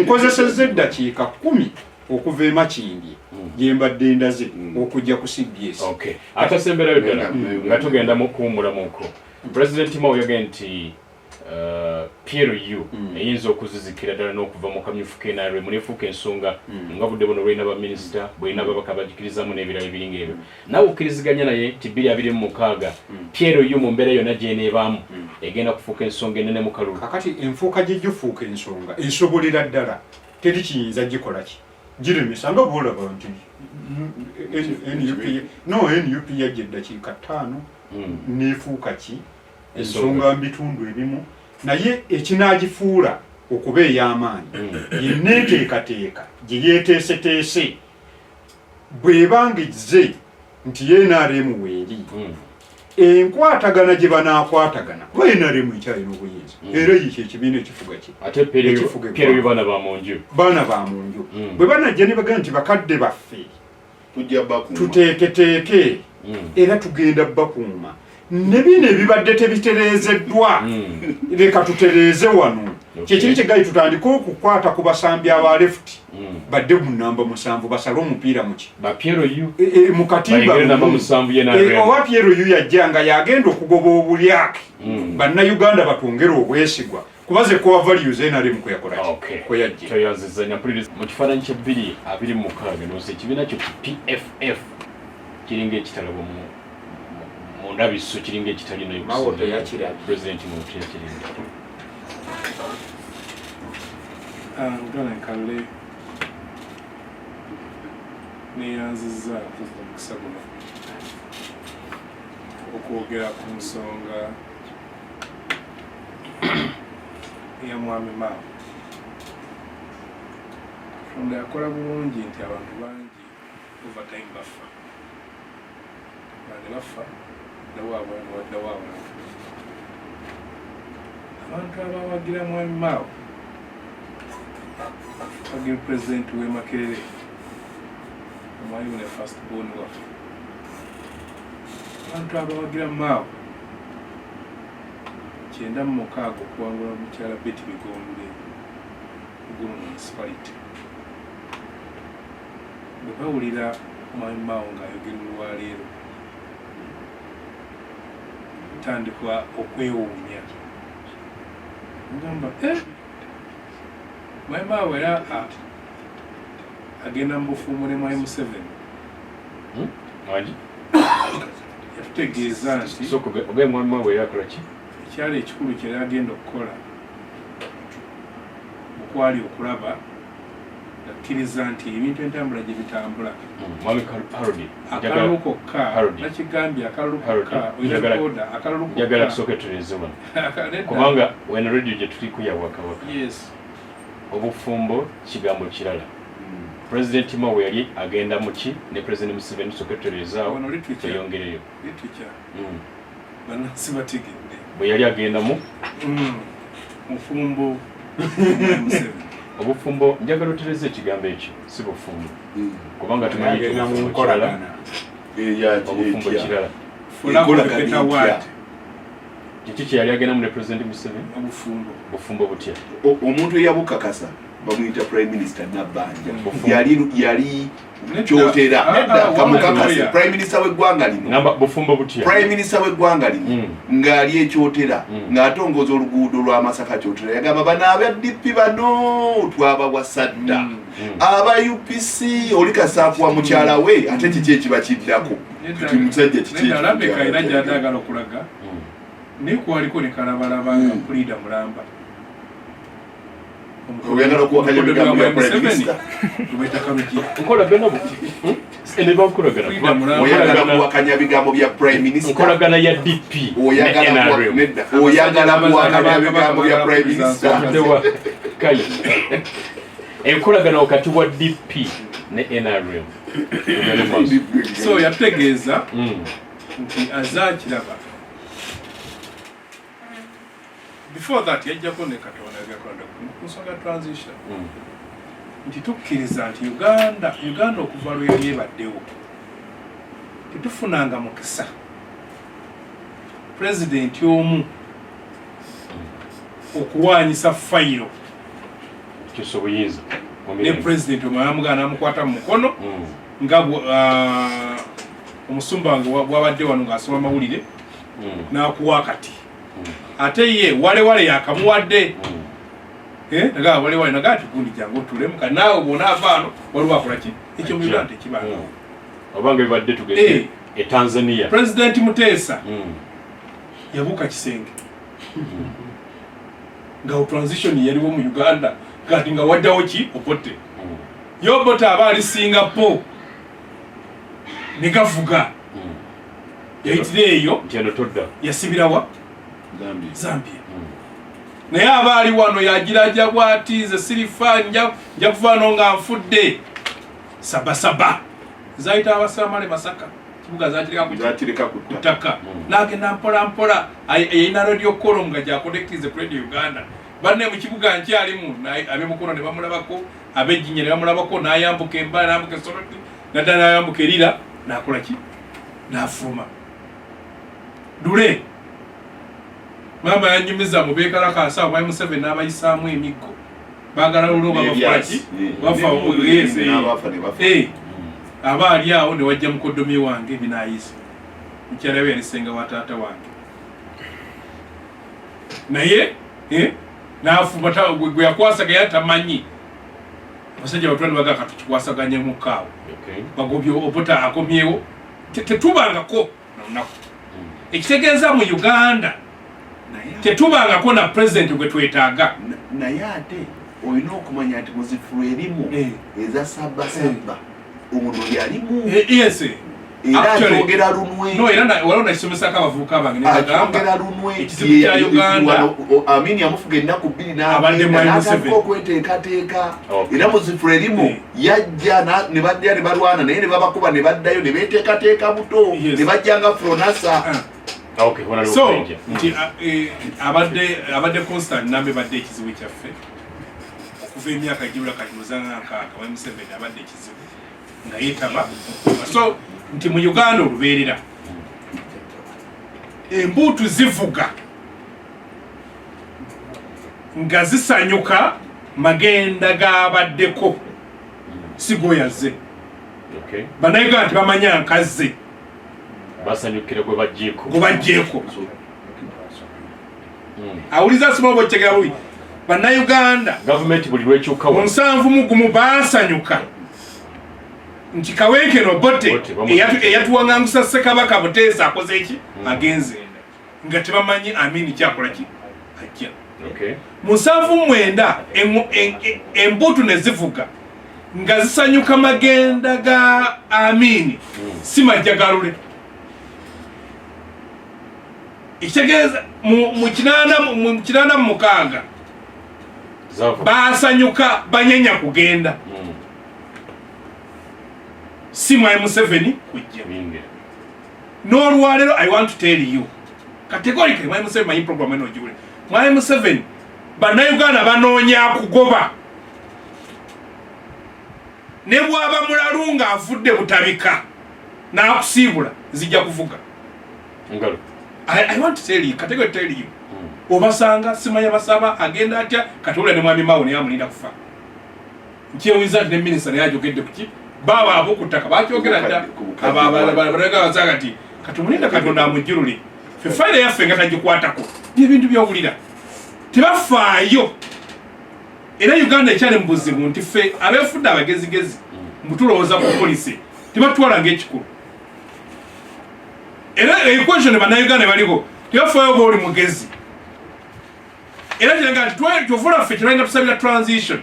nkozesezza eddakiika 10 okuva e Makindye gye mbadde ndaze okujja ku CBS. Atasemberayo ddala nga tugenda mu kuwummulamuko President Mao yagambye nti PLU eyinza okuzizikira ddala n'okuva mu kamyufu k'NRM neefuuka ensonga nga budde buno bwalina baminisita bwalina ababaka bagikirizamu n'ebirala ebiringa ebyo naawe okkiriziganya naye nti 2026 PLU mu mbeera yonna gy'eneebaamu egenda kufuuka ensonga enene mu kalulu kakati enfuuka gye gifuuka ensonga ensobolera ddala teri kiyinza gikola ki giremesa nga bwolaba nti NUP yajja eddakiika 5 neefuuka ki ensonga mbitundu ebimu naye ekinagifuula okuba ey'amaanyi yenneeteekateeka gye yeeteeseteese bw'ebanga izze nti NRM weeri enkwatagana gye banaakwatagana kuba NRM ekyalina obuyinza era ekyo ekibiina ekifuga ki ate PLU baana ba munju bwe banajja ne bagamba nti bakadde baffe tuteeketeeke era tugenda bakuuma ne bino ebibadde tebitereezeddwa leka tutereeze wano kyekiri kyegali tutandika okukwata ku basambi aba left badde mu nnamba 7 basale omupiira mu katimba oba PLU yajja nga yagenda okugoba obulyake bannayuganda batwongere obwesigwa kubaze kowa values NRM kweyakola kweyajja toyanzizanya mu kifaananyi kye 2026 n'oze ekibiina kyo PFF kiringa ekitalabo mu ndabiso kiringa ekitalina president Mawuta yakiringa Lutona Nkalle neyanziza okusaba okwogera ku nsonga ya mwami Mao. Katonda yakola bulungi nti abantu bangi overtime bafa wadde waabwe abantu abawagira Mwami Mao wagira President we Makerere omwalimu ne first born waffe abantu abawagira Mao 96 okuwangula mukyala Betty Bigombe Gulu municipality bwe bawulira Mwami Mao ng'ayogera olwaleero tandikwa okwewuunya ngamba Mwami Mao era agenda mu bufumbo ne Mwami Museveni yatutegeeza nti oge Mwami Mao era akola ki ekyalo ekikulu kye yali agenda okukola okwali okulaba akkiriza nti ebintu entambula gye bitambula Mwami Harudi akalulu kokka nakigambye akalulu kokka oyakoda akalulu kokka njagala tusooke tuleeze wano kubanga wena radio gye tuli kuyawa Kabaka yes obufumbo kigambo kirala President Mao yali agenda muki ne President Museveni tusooke tuleezaawo tuyongereyo litwica bannansi bategedde bwe yali agenda mu mufumbo Museveni obufumbo njagala otereze ekigambo ekyo si bufumbo kubanga tumanyi nkolagana obufumbo kirala kiki kye yali agenda mu ne President Museveni bufumbo butya omuntu eyabukakasa bamuyita Prime Minister Nabbanja yali kyotera kamukakase Prime Minister w'eggwanga lino ngamba bufumbo butya Prime Minister w'eggwanga lino ng'ali ekyotera ng'atongoza oluguudo lwa Masaka kyotera yagamba bano abaddipi bano twabawasadda aba UPC oli kasaakuwa mukyala we ate kiki ekiba kiddako kati musajja kiki alabeka era gy'ataagala okulaga naye kwaliko ne kalabalaba nga Pulida Mulamba oyagala okuwakanya ebigambo bya Prime Minister nkolagana buti eneba nkolagana oyagala kuwakanya ebigambo bya Prime Minister nkolagana ya DP oyagala kuwakanya ebigambo bya Prime Minister kale enkolagana wakati wa DP ne NRM so yategeeza nti azaakiraba before that yajjako ne Katonda gakonda ku nsonga transition nti tukkiriza nti Uganda okuva lwe yali ebaddewo tetufunanga mukisa pulezidenti omu okuwaanyisa fayiro kisobuyinza ne pulezidenti omwamugana amukwata mu mukono nga omusumba wange bwabadde wano ng'asoma amawulire n'akuwa akati ate ye wale yakamuwadde naga wale naga tukundi jangu otulemu kanaawe bona avaano waliwo akola ki ekyo mu Uganda ekibanga obanga bibadde tugende e Tanzania President Muteesa yabuuka kisenge nga transition yaliwo mu Uganda kati nga waddawo ki Obote Obote aba ali Singapore ne gavuga yayitire eyo yasibirawa Zambia naye abaali wano yagiraja bwati ze sirifa nja kuvaano nga nfudde sabasaba zayita abasamale Masaka kibuga zakireka kutaka nagenda mpola yayina radio call nga gyakonektize ku Radio Uganda banne mu kibuga nkyalimu abemukono ne bamulabako abejjinye ne bamulabako n'ayambuka embala n'ambuka Soroti naddala n'ayambuka erira n'akola ki n'afuma dule mama yanyumiza mu beekalakaasa Mwami Museveni n'abayisaamu emiggo baagala luloba bafaki bafa obugezi abaali awo ne wajja mukoddomi wange binaayise mukyala we yalisenga wa taata wange naye n'afuma gwe yakwasaga yatamanyi abasajja batwali baga katukikwasaganye mukaawo bagobye Obote akomyewo tetubangako nalunaku ekitegeeza mu Uganda tetubangako na president gwe twetaaga naye ate olina okumanya nti muzifu erimu eza sabasaba ono yalimu era akyogera lunwe era waliwo nakisomesako abavubuka bange akyogera lunwe ekizibu kya Uganda Amini yamufuga ennaku 2 n'atandika okweteekateeka era muzifu erimu yajja ne baddayo ne balwana naye ne babakuba ne baddayo ne beeteekateeka buto ne bajjanga Fronasa Okay, wana so lokuja. nti abadde constant nambe badde ekizibu kyaffe okuva emyaka ejibula kati muzanga nkaka Museveni abadde ekizibu nga yeetaba so nti mu Uganda olubeerera embuutu zivuga nga zisanyuka magenda g'abaddeko sigo yazze. Okay. Bannayuganda tebamanya nkazze basanyukire gwe bajjeeko awuliza sima obokyegera bubi bannayuganda gavumenti buli lwekyuka mu 7 baasanyuka nti Kawenkene Obote eyatuwaŋŋangusa Ssekabaka Buteesa akoze eki agenze nga tebamanyi Amini kyakola ki ajja. Okay. Mu 7 embuutu ne zivuga nga zisanyuka magenda ga Amini si majjagalule ekitegeeza mu 86 baasanyuka banyenya kugenda si Mwai Museveni kujja. N'olwaleero I want to tell you categorically Mwai Museveni manyi program eno ogiwule Mwai Museveni bannayuganda banoonya kugoba ne bw'aba mulalu ng'avudde butabika n'akusiibula zijja kuvuga. I want to tell you categorically tell you obasanga simanya basaba agenda atya katula ne mwami Mao ne yamulinda kufa nkyewiza ne minister ne yajogedde kuki baba abo kutaka bakyogera dda ababalaga bazaga ati katumulinda katonda amujjulule fe file yaffe nga tagikwatako byebintu byowulira tebafaayo era Uganda ekyali mu buzibu nti ffe abeefudde abagezigezi mbutulowooza ku polisi tebatwala ng'ekikulu era equation bannayuganda baliko tebafaayo oba oli mugezi era kiraga nti tuvula ffe kiranga tusabira transition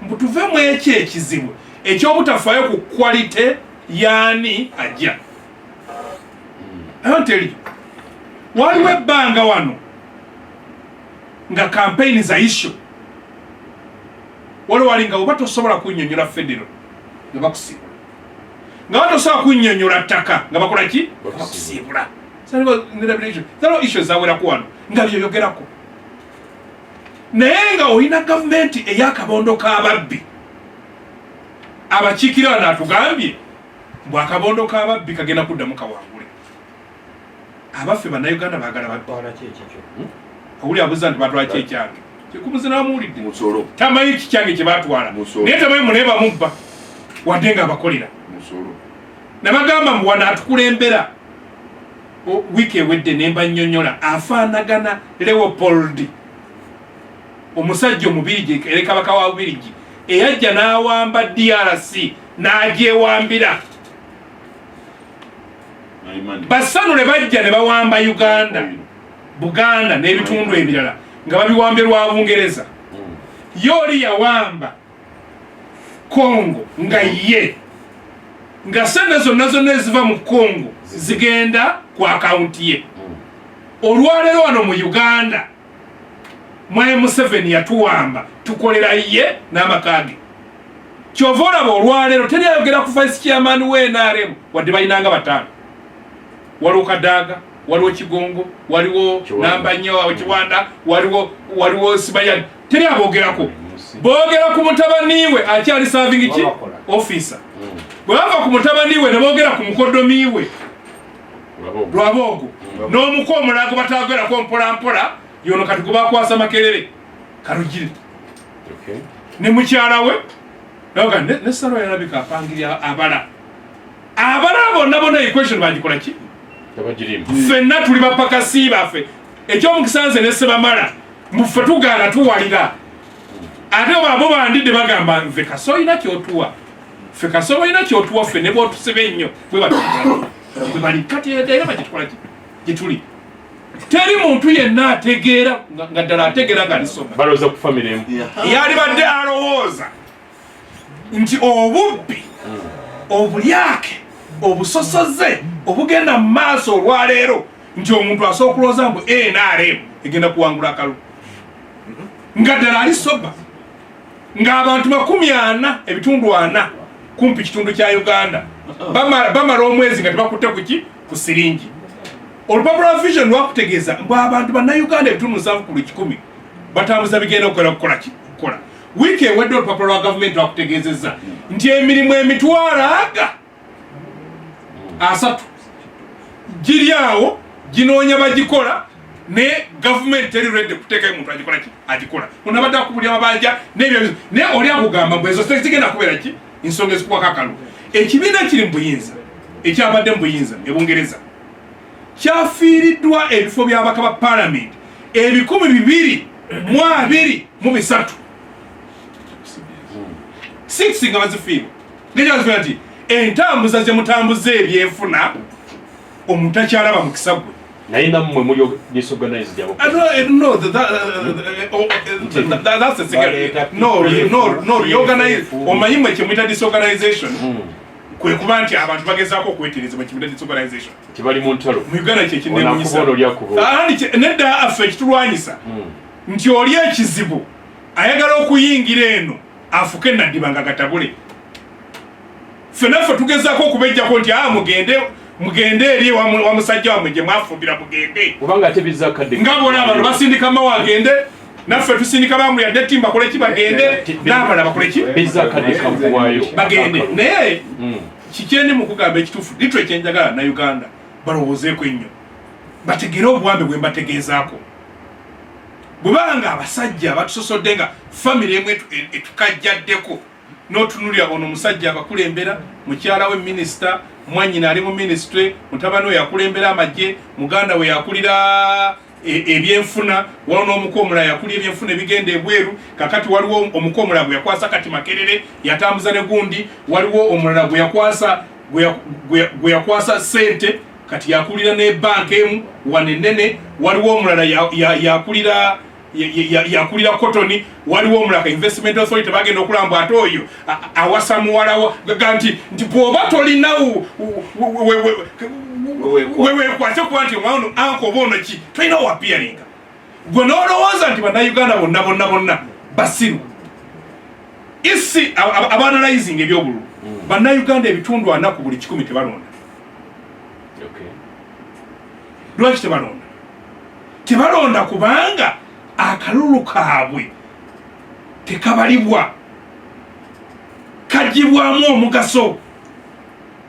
mbutuvemu ekyo ekizibu ekyobutafaayo ku quality yaani ajja. I want to tell you waliwo ebbanga wano nga campaign za issue wali nga oba tosobola kunnyonnyola federo nga bakusiibula nga batosobola kunnyonnyola ttaka nga bakola ki bakusiibula zaliwo issue zaweraku wano nga byoyogerako naye nga olina gavumenti ey'akabondo k'ababbi abakiikira wano atugambye mbw akabondo k'ababbi kagenda kuddamu kawangule abaffe bannayuganda baagala batwala ki ekikyo owuli abuuza nti batwala ki ekyange kikumuze n'amuwulidde tamanyi kikyange kye baatwala naye tamanyi munaye bamubba wadde nga abakolera nabagamba mbu wano atukulembera wiiki ewedde ne mbannyonnyola afaanagana Leopold omusajja omubirigi era kabaka wa Bubirigi eyajja n'awamba DRC n'agyewambira basanule bajja ne bawamba Buganda n'ebitundu ebirala nga babiwambye lwa Bungereza yooli yawamba Congo nga ye nga sente zonna eziva mu Congo zigenda ku akawunti ye. Olwaleero wano mu Uganda Mwai Museveni yatuwamba tukolera ye n'amaka ge. Kyova olaba olwaleero teri ayogera ku vice chairman w'NRM wadde balinanga batano. Waliwo Kadaga, waliwo Kigongo, waliwo Nambanya Kiwanda, waliwo Sibayani. Teri aboogerako. Boogera ku mutabaniwe akyali serving ki officer. Bwava ku mutabaniwe ne boogera ku mukodomiwe Lwabogo. N'omuko omulago bataagerako mpola yono kati kubakwasa Makerere Karugire. Okay. Ne mukyala we noga ne salo yarabika apangirya abala bonna equation bagikola ki tabagirimu ffenna tuli bapakasi baffe ekyomukisanze ne Sebamala muffe tugaana tuwalira ate abo bandidde bagamba nfe kasoyina kyotuwa ffe kasoyina kyotuwa ffe ne bwotusebe ennyo bwe bali kati era bagitukola ki gituli teri muntu yenna ategeera nga ddala ategeera ng'alisoma balowooza ku famire emu yali badde alowooza nti obubbi obulyake obusosoze obugenda mu maaso olwaleero nti omuntu asobola okulowooza mbu NRM egenda kuwangula akalulu nga ddala alisoba ng'abantu 40 kumpi kitundu kya Uganda bamala omwezi nga tebakutte ku siringi olupapula lwa vision lwakutegeeza mbu abantu bannayuganda ebitundu 7 ku 10 batambuza bigenda okukola wiiki ewedde olupapula lwa gavumenti lwakutegeezezza nti emirimu emitwalo 30 giri awo ginoonya bagikola ne gavumenti teri redde kuteekayo muntu agikola onabadde akubulya amabanja n'ebyo naye oli akugamba mbu ezo zigenda kubeera ki ensonga ezikuwako akalu ekibiina kiri mu buyinza ekyabadde mu buyinza e Bungereza kyafiiriddwa ebifo by'abaka ba palamenti 223 6 nga bazifiirwa nekyazifiira nti entambuza ze mutambuza ebyenfuna omuntu akyalaba mukisa gwe naye nammwe muli disorganized yabo omanyi mwe kyemuyita disorganization kwe kuba nti abantu bagezaako okweterezebwa kyemuyita disorganization kibali mu ntalo mu Uganda kyekinemunyisa olyakubo nedda affe ekitulwanyisa nti oli ekizibu ayagala okuyingira eno afuke naddibanga gatabule ffenaffe tugezaako okubejjako nti mugende eri wa musajja wamwe gye mwafumbira mugende kubanga tebiza kadde nga bona abantu basindika mawa agende naffe tusindika bamuli yadde timba koleki bagende n'abala bakoleki biza kadde kavuwayo bagende naye kikyendi mu kugamba ekituufu litwe ekyenjagala na Uganda balowoozeeko ennyo bategere obuwambe bwe mbategeezaako bwebanga abasajja batusosodde nga famire emu etukajjaddeko n'otunulira ono omusajja abakulembera mukyala we minisita mwanyina ali mu ministry mutabani we yakulembera amagye muganda we yakulira ebyenfuna waliwo n'omuko omulala yakulira ebyenfuna ebigenda ebweru kakati waliwo omuko omulala gwe yakwasa kati Makerere yatambuza ne gundi waliwo omulala gwe yakwasa sente kati yakulira ne bank emu wanenene waliwo omulala yakulira kotoni waliwo omulaka investment authority bagenda okulamba ate oyo awasa muwalawo nti bw'oba tolina wewekwate kuba nti omwana anko oba ono ki tolina wapiyaringa gwe n'olowooza nti bannayuganda bonna basiru isi abanalizing ebyobululu bannayuganda ebitundu 4 ku buli 100 tebalonda lwaki tebalonda kubanga akalulu kaabwe tekabalibwa kagibwamu omugaso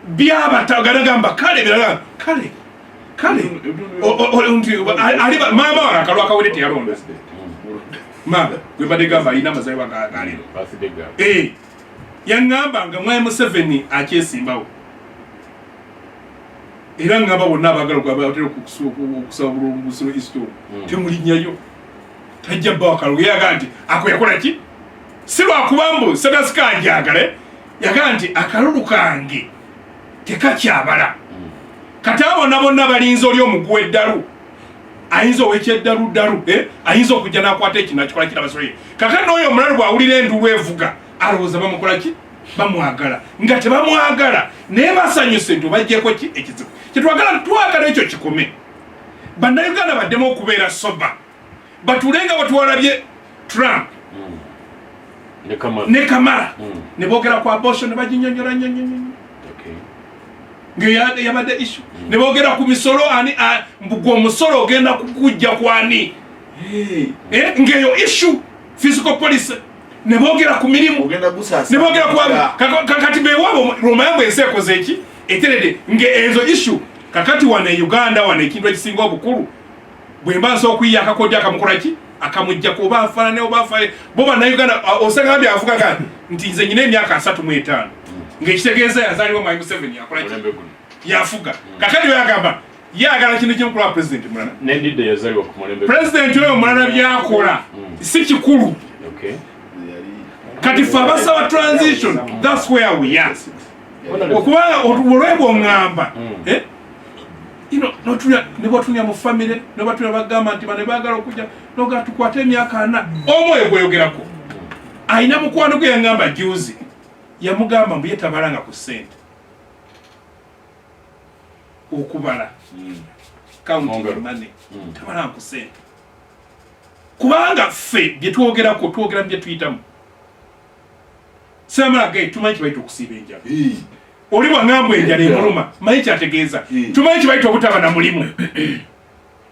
byabatagamba kale maama wange akalulu akawere teyalonda maama gwe badde gamba alina amazalibwa galero yaŋŋamba nga mwai Museveni akyesimbawo era ngamba bonna abagala batera okusaba bulungusulo isito temulinnyayo tajja bba wakalulu yaga nti ako yakola ki si lwakuba mbu segasikajagale yaga nti akalulu kange tekakyabala kati abona bonna balinza oli omuguwa eddalu ayinza ow'ekyeddalu ayinza okujja n'akwata ekino akikola kirabasoye kakati n'oyo omulalu bw'awulira endulu evuga alowooza bamukola ki bamwagala nga tebamwagala naye basanyuse nti obajjeko ki ekizibu twagala ekyo kikome bannayuganda baddemu okubeera soba batulenga batwalabye Trump ne Kamala ne boogera ku abortion ne baginyonyola ngeyabadde issue ne boogera ku misolo mbugwa omusolo ogenda kugujja kwani ngeyo issue physical policy ne boogera ku mirimu ne boogera kakati beewabo rumayambo ensi ekoze eki eterede ezo issue kakati wane Uganda wane ekintu ekisinga obukulu bwemba nsobola okuyiya akakodyo akamukola ki akamujjako oba afaanane oba afaye bo bannayuganda osanga bya avuga gani nti nze nyina emyaka 35 ng'ekitegeeza yazaalibwa mwai Museveni yakola ki yafuga kakati we yagamba yagala kintu kimu kulwa president mulala nendidde yazaalibwa ku mulembe president oyo mulala byakola si kikulu kati fe abasaba transition that's where we are okubanga olwebwa oŋŋamba nebatunya mu famire nebatunya bagamba nti bane baagala okujja noga tukwate emyaka 4 omwoyo gweyogerako ayina mukwano gwe yaŋŋamba juzi yamugamba mbu yetabalanga ku ssente okubala counting money tabalanga ku ssente kubanga ffe bye twogerako twogera mu bye tuyitamu samala gai tumanyi kibaita okusiiba enjaga oli bwangamba enjala emuluma manyi kyategeeza tumanyi kibaita obutaba na mulimu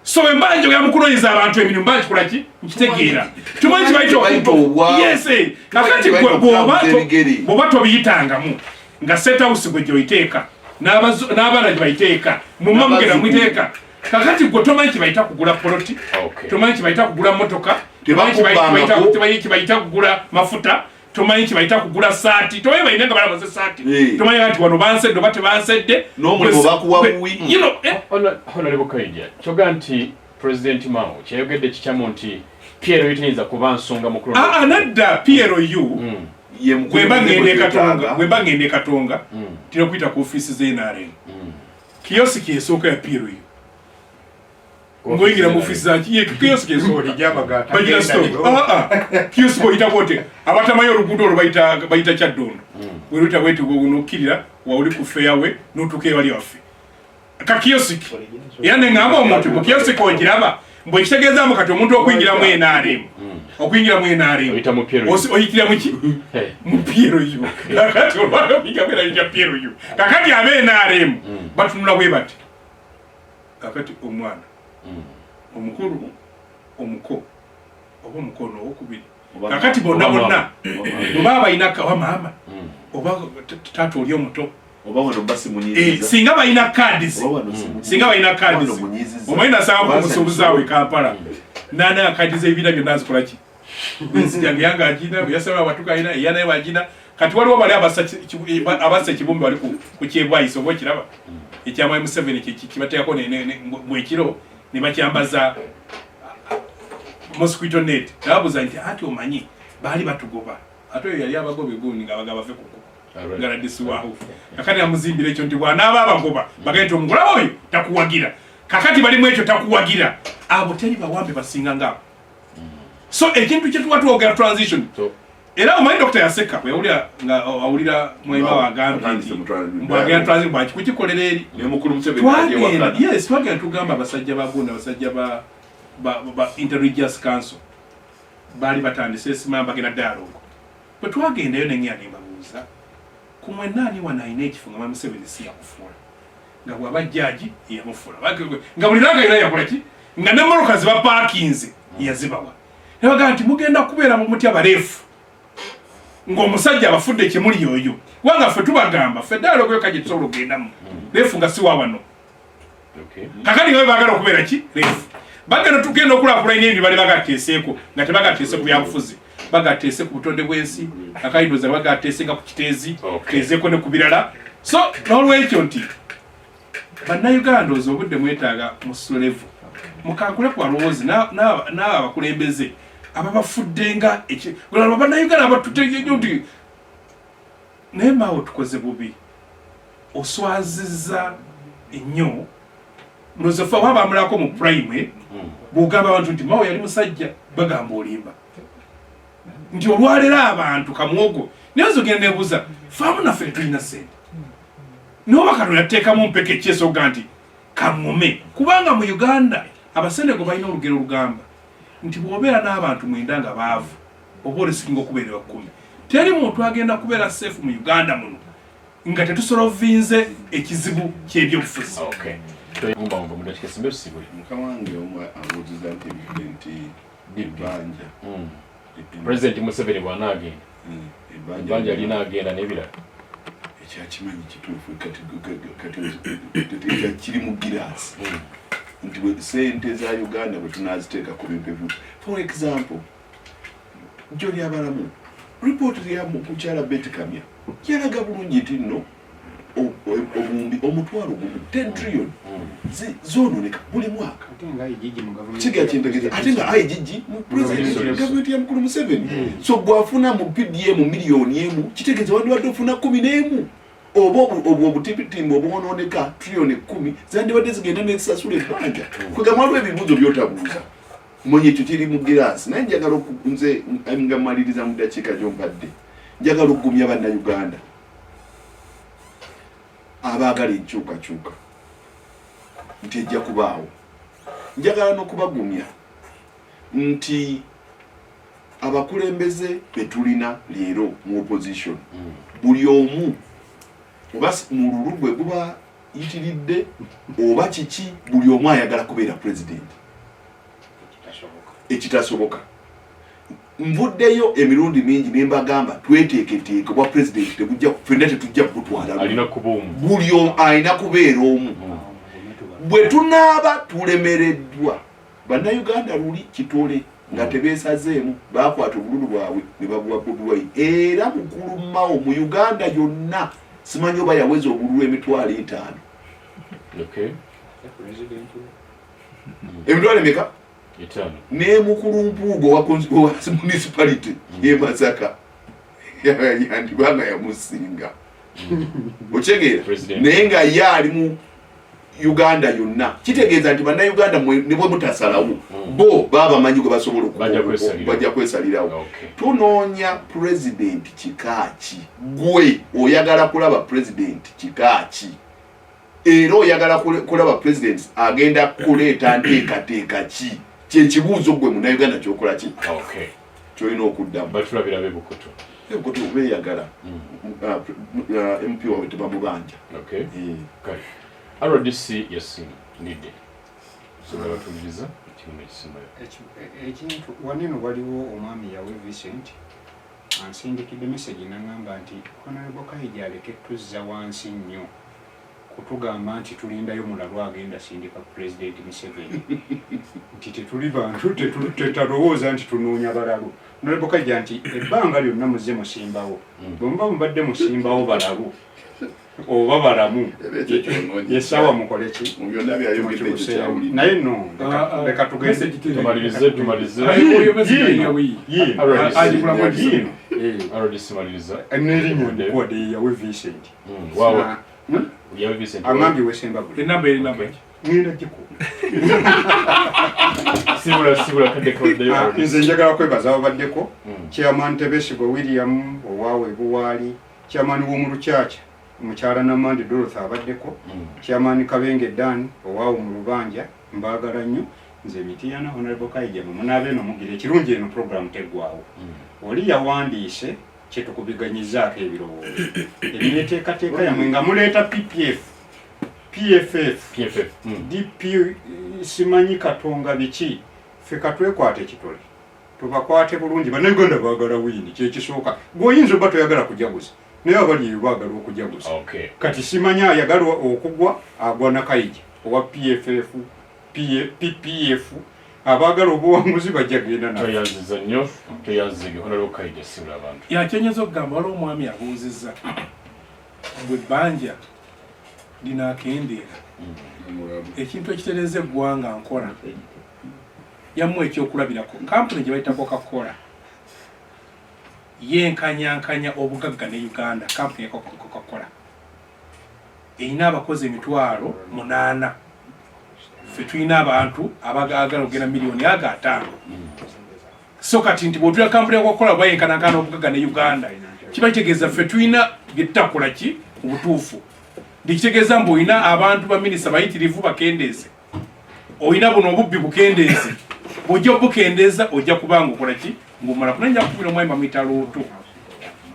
so embanja ya mukunoyeza abantu emirimu bakikola ki nkitegeera tumanyi kibaita yes kakati bw'oba tobiyitangamu nga set house gwe gyoyiteeka n'abaana gye bayiteeka mumma mugenda mwiteeka kakati gwe tomanyi kibaita kugula poloti tomanyi kibaita kugula motoka tomanyi kibaita kugula mafuta tomanyi kibaita kugula saati tomanyi balina nga balabaze saati tomanyi kati wano bansedde oba tebansedde n'omulimu bakuwa buwi honorable Kaija kyoga nti president Mao kyayogedde kikyamu nti PRU teyinza kuba nsonga mukulu nadda PRU bwemba ngende katonga tira kuyita ku office z'NRM kiyosiki esooka ya PRU ngoyingira mu office zaki kiyosiki esooka bagira stop kiyosiki oyita bote abatamayo oluguudo olwo bayita kyaddondo weruta bweti gunokirira wawuli ku fairway n'otuuka ewali waffe kakiyosiki era ne ngamba omuntu mu kiyosiki ogiraba mbwe kitegeezaamu kati omuntu okuyingiramu NRM oyitira muki mu PRU kakati olwakati PRU kakati abe NRM batunula bwe bati kakati omwana omukulu omuko oba omukono okubiri kakati bonna oba balina kawa maama oba taata oli omuto singa balina kadisi omanyi nasanga kumusuubuzaawe Kampala nana akadiza ebira byonna azikolaki nsijange yange agina yasaba abatuka alina eyanaye bagina kati waliwo bali abassa ekibumbe bali ku kyebwayisa oba ekiraba ekyamayi Museveni kibateekako bwekiro ne bakyambaza mosquito net nababuuza nti ati omanyi baali batugoba ate oyo yali abagoba eguuni nga baga bave kukuba ngaladisiwaho kakati amuzimbira ekyo nti bwanaaba abagoba bagende nti omugulawo oyo takuwagira kakati balimu ekyo takuwagira abo teri bawambe basinga ngaabo so ekintu kyetuba twogera transition era omanyi Dr. Yaseka awulira mwema wagambye nti mbwagera transition bwakikukikolera eri twagenda tugamba abasajja bagunda abasajja ba Interreligious Council baali batandise esimama bagenda dialogue bwe twagendayo neŋŋenda ne mbabuuza ku mwennaani wanaayina ekifo nga Museveni si yakufuula nga bw'aba jjaaji yamufuula nga buli langa yona yakola ki nga n'emmoloka ziba paakinze yazibawa ne bagamba nti mugenda kubeera mu muti abaleefu ng'omusajja abafudde ekimuli yoyo kubanga ffe tubagamba ffe dialogue yo kagye tusobola okugendamu leefu nga si wa wano kakati nga baagala okubeera ki leefu bagenda tugenda okulaakulanya ebyo bali bagateeseeko nga tebagateese ku byabufuzi bagateese ku butonde bw'ensi akayindoza bagateese nga ku kiteezi teezeeko ne ku birala so n'olwekyo nti bannayuganda ozo obudde mwetaaga mu solevu mukankule ku balowoozi n'abo abakulembeze ababafudde nga bannayuganda abatutegejo nti naye maawo tukoze bubi oswazizza ennyo nozefa waba amulako mu prime bw'ogamba abantu nti maawo yali musajja bagamba olimba nti olwalero abantu kamwogo naye ozogenda nebuuza faamu naffe tulina sente noba kano yateekamu mpeka ekyesoga nti kaŋŋume kubanga mu Uganda abasenego balina olugero olugamba nti bw'obeera n'abantu 9 nga baavu oba olisinga okubeera 10 teri muntu agenda kubeera safe mu Uganda muno nga tetusolovinze ekizibu ky'ebyobufuzi mukawange abuuziza nti ebbanja President Museveni bw'anaagenda ebbanja linaagenda n'ebirala ekyakimanyi kituufu kati kiri mu giraasi nti sente za Uganda bwe tunaaziteeka ku bintu ebimu for example joli abalamu ripooti ya mukukyala Betty Kamya yalaga bulungi nti nno obumbi omutwalo gumu 10 trillion zoononeka buli mwaka kiga kyentegeeza ate nga IGG mu president gavumenti ya mukulu Museveni so bw'afuna mu PDM miliyoni emu kitegeeza wandibadde ofuna 11 oba obwo obutipitimba obwonooneka trillion 10 zandibadde zigenda n'ezisasula ebbanja kwegamba waliwo ebibuuzo by'otabuuza mwenye ekyo kiri mu giraasi naye njagala nze nga mmaliriza mu ddakiika gy'ompadde njagala okugumya bannayuganda abaagala enkyukakyuka nti ejja kubaawo njagala n'okubagumya nti abakulembeze betulina leero mu opposition buli omu oba mululu gwe guba yitiridde oba kiki buli omu ayagala kubeera president ekitasoboka. Nvuddeyo emirundi mingi nembagamba tweteeketeeke obwa president tebujja ffenna tetujja kutwala alina kubuumu buli omu alina kubeera omu. Bwe tunaaba tulemereddwa bannayuganda luli kitole nga tebeesazeemu baakwata obululu bwabwe ne babuwa Bobi Wine era mukulu Mao mu Uganda yonna simanyi oba yaweza obululu emitwalo 5. okay emitwalo emeka etano ne mukulu Mpuugo wa municipality ye Masaka yandibanga yamusinga okyegera naye nga ye ali mu Uganda yonna kitegeeza nti bannayuganda ne bwe mutasalawo bo baba manyi gwe basobola bajja kwesalirawo. Tunoonya president kikaaki gwe oyagala kulaba president kikaaki era oyagala kulaba president agenda kuleeta nteekateeka ki kyekibuuzo gwe munnayuganda kyokola ki kyolina okuddamu batulabira bebukutu ebukutu beyagala MP wawe tebamubanja. RDC yasinga nidde sobola batuliriza ekirundi ekisembayo ekintu waneno waliwo omwami yawe Vincent ansindikidde message nangamba nti Honorable Kaija aleke tuzza wansi nnyo kutugamba nti tulindayo mulalu agenda sindika President Museveni nti tetuli bantu tetalowooza nti tunoonya balalu. Honorable Kaija nti ebbanga lyonna muzze musimbawo bwe muba mubadde musimbawo balalu oba balamu yesawa mukole ki naye no leka tugende tumalize n'erinnya nkwade yawe Vincent angambye wesemba buli enamba eri namba ngenda giku nze njagala kwebaza ababaddeko Chairman Tebesigo William owaawe Buwaali, Chairman w'omulukyakya Mukyala Namandi Dorothy abaddeko, Chairman Kabenge Dan owaawo mu Lubanja mbaagala nnyo. Nze Mityana Honorable Kaija munaabe no mugira ekirungi eno program teggwaawo. Oli yawandiise kye tukubiganyizaako ebirowoozo ebyeteekateeka yamwe nga muleeta PPF PFF DP simanyi katonga biki ffe katwekwate ekitole tubakwate bulungi bannayuganda baagala wiini kyekisooka gweoyinza oba toyagala kujaguza naye abali baagala okujaguza kati simanyi ayagala okugwa agwa na Kaija owa PFF PPF abaagala obuwanguzi bajja genda naye toyanziza nnyo toyanzige Honorable Kaija sibula abantu yakyenyezo okugamba waliwo omwami abuuzizza bwe bbanja linaakendeera ekintu ekitereza eggwanga nkola yammwe ekyokulabirako kampuni gye bayita Coca-Cola yenkanyankanya obugagga ne Uganda. Kampuni ya Coca-Cola erina abakozi 800,000 ffe tulina abantu abagagala ogenda miliyoni 5. So kati nti bwotula kampuni ya Coca-Cola bayenkanankana obugagga ne Uganda kiba kitegeeza ffe tulina byetutakola ki obutuufu ndikitegeeza mbu olina abantu baminisita bayitirivu bakendeeze olina buno obubbi bukendeeze bw'ojja obukendeeza ojja kubanga okola ki ng'omala kunanja kukubira omwami bamuyita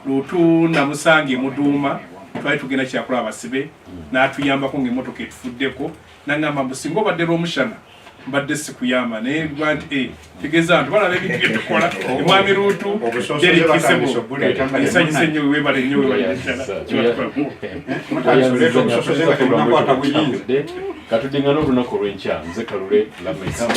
Luutu namusange Muduuma twali tugenda kyakula abasibe n'atuyambako ng'emmotoka etufuddeko n'angamba mbu singa obadde lw'omushana mbadde sikuyamba naye lwa nti tegeeza abantu balaba ebintu bye tukola omwami Luutu jerikisebo nsanyuse nnyo weebale nnyo katudingana olunaku olw'enkya nze Kalule Lameka